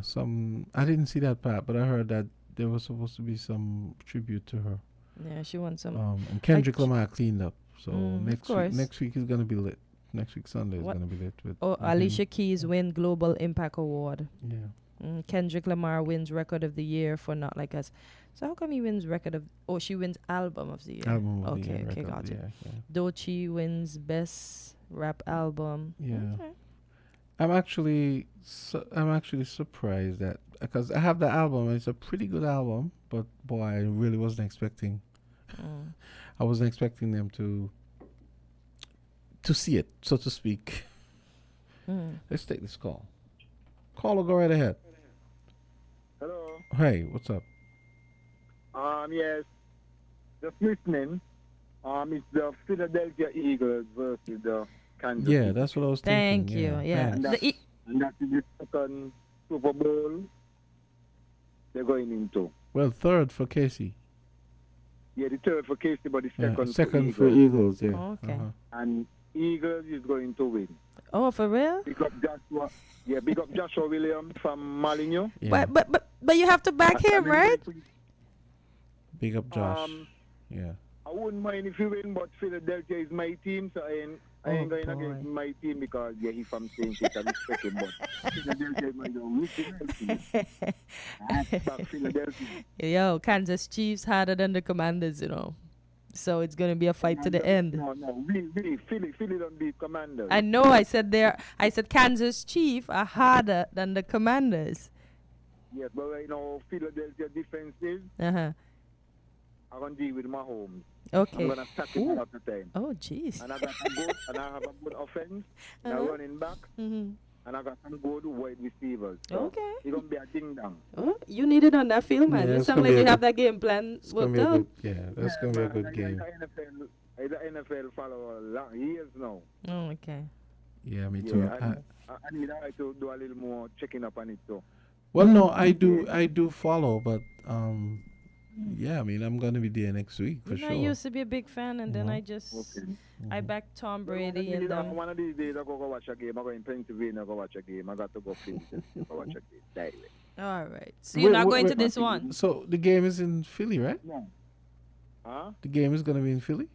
I didn't see that part, but I heard that there was supposed to be some tribute to her. Yeah, she won some. And Kendrick Lamar cleaned up. So next week is gonna be lit. Next week Sunday is gonna be lit with. Alicia Keys win Global Impact Award. Yeah. Kendrick Lamar wins Record of the Year for Not Like Us. So how come he wins she wins Album of the Year. Album of the Year. Okay, got it. Yeah. Doechii wins Best Rap Album. Yeah. Okay. I'm actually surprised that, because I have the album. It's a pretty good album, but boy, I really wasn't expecting. I wasn't expecting them to see it, so to speak. Let's take this call. Caller, go right ahead. Hello. Hey, what's up? Yes. just listening. It's the Philadelphia Eagles versus the Kansas Yeah, City. that's what I was Thank thinking. you. Yeah. And that is the second Super Bowl they're going into. Well, third for Casey. Yeah, the third for Casey, but the second, second for for Eagles. Yeah. Oh, okay. And Eagles is going to win. Oh, for real? Big up Joshua. Yeah, big up Joshua Williams from Maligno. Yeah. But you have to back him, right? Big up Josh. Yeah. I wouldn't mind if you win, but Philadelphia is my team, so I ain't going against my team because he's from St. Kitts. I respect him, but Philadelphia is my team. I have to back Philadelphia. Yo, Kansas Chiefs harder than the Commanders, you know. So it's gonna be a fight to the end. No, Philly don't beat Commanders. I know. I said Kansas Chiefs are harder than the Commanders. Yes, but right now Philadelphia defense is. I'm gonna deal with Mahomes. Okay. I'm gonna stack it all the time. Oh, jeez. And I got some good, and I have a good offense, and a running back, and I got some good wide receivers. So Okay. It's gonna be a ding dong. Oh, you need it on that field, man. Yeah, You it's sound gonna like be you a have good- that game plan It's gonna worked be a out. good, that's gonna be a good game. The NFL follow a long years now. Oh, okay. Yeah, me too. Yeah, I need to do a little more checking up on it too. Well, no, I do follow, but yeah, I mean, I'm gonna be there next week for sure. I used to be a big fan, and then I just I backed Tom Brady, and then One of these days I go watch a game. I go in Pennsylvania, go watch a game. I got to go Philly to go watch a game. Direct. all right. So you're not going to this one? So the game is in Philly, right? No. Huh? The game is gonna be in Philly.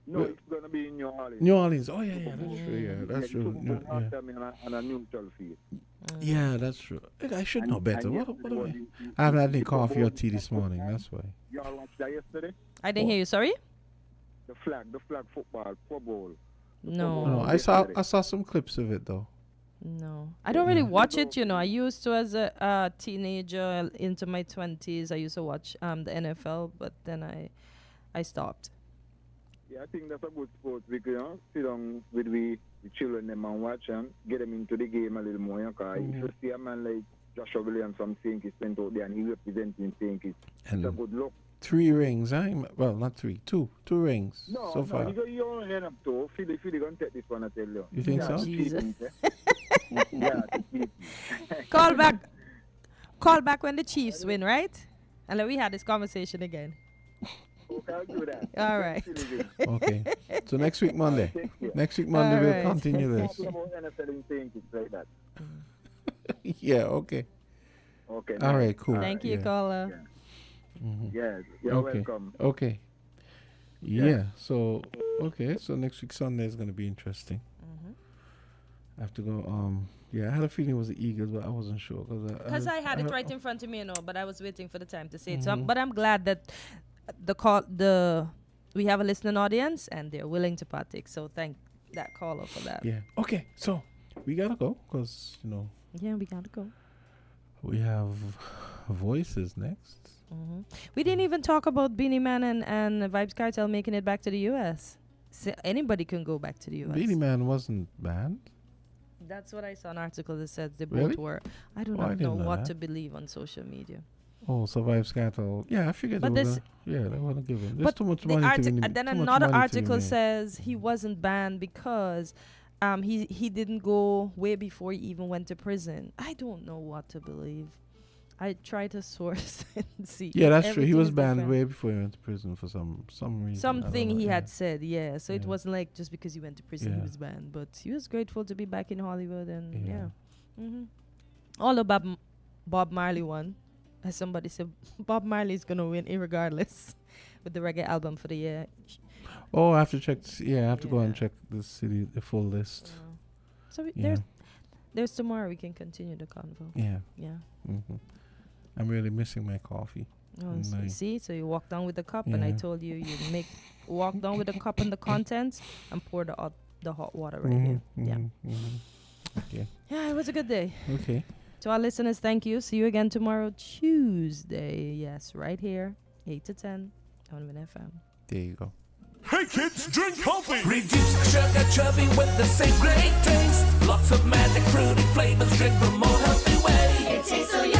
No, it's gonna be in New Orleans. New Orleans. Oh yeah, that's true. Yeah, that's true. On a neutral field. Yeah, that's true. I should know better. What am I haven't had any coffee or tea this morning. That's why. Y'all watched that yesterday? I didn't hear you. Sorry. The flag football, Pro Bowl. No. No, I saw some clips of it though. No, I don't really watch it. You know, I used to as a teenager into my 20s. I used to watch the NFL, but then I stopped. Yeah, I think that's a good sport because sit down with the children them and watch and get them into the game a little more. Because if you see a man like Joshua Williams from St. Kitts went out there and he representing St. Kitts, it's a good look. 3 rings, well, not 3, 2 rings so far. No, you only end up 2. Philly gonna take this one, I tell you. You think so? Jesus. Yeah, Call back when the Chiefs win, right? And then we had this conversation again. Okay, I'll do that. All right. Okay. So next week Monday. Next week Monday All we'll right. continue this. Talking about NFL in St. Kitts like that. Yeah. Okay. Okay. All right. Cool. Thank you, yeah. caller. Yeah, you're Okay. welcome. Okay. Yeah. So So next week Sunday is gonna be interesting. I have to go. Yeah, I had a feeling it was the Eagles, but I wasn't sure Because I had it right in front of me, but I was waiting for the time to say it. So, but I'm glad that we have a listening audience and they're willing to partake. So thank that caller for that. Yeah. Okay. So we gotta go because Yeah, we gotta go. we have voices next. We didn't even talk about Beanie Man and Vibes Cartel making it back to the U.S. So anybody can go back to the U.S. Beanie Man wasn't banned. That's what I saw an article that says they Really? both were. I do Oh, I not didn't know know what that. to believe on social media. Oh, Survive Scattle. Yeah, I figured But they this- want to give him. There's But too much the money to be and then too much another money to be article made. says he wasn't banned because he didn't go way before he even went to prison. I don't know what to believe. I try to source and see. Yeah, that's true. He Everything was is banned different. way before he went to prison for some reason. I don't Something know, he yeah. had said, yeah. So it Yeah. wasn't like just because he went to prison he Yeah. was banned, but he was grateful to be back in Hollywood and Yeah. yeah. Although Bob Marley won, as somebody said, Bob Marley is gonna win irregardless with the reggae album for the year. Oh, I have to check. I have to go and check the full list. So Yeah. there's tomorrow we can continue the convo. Yeah. Yeah. I'm really missing my coffee. Oh, And so my- you see, so you walk down with the cup, and I Yeah. told you walk down with the cup and the contents, and pour the hot water right here. Yeah. Okay. Yeah, it was a good day. Okay. To our listeners, thank you. See you again tomorrow, Tuesday. Yes, right here, 8 to 10 on Win FM. There you go. Hey kids, drink healthy. Reduce sugar chubby with the same great taste. Lots of magic fruity flavors. Drink from more healthy way. It tastes so yummy.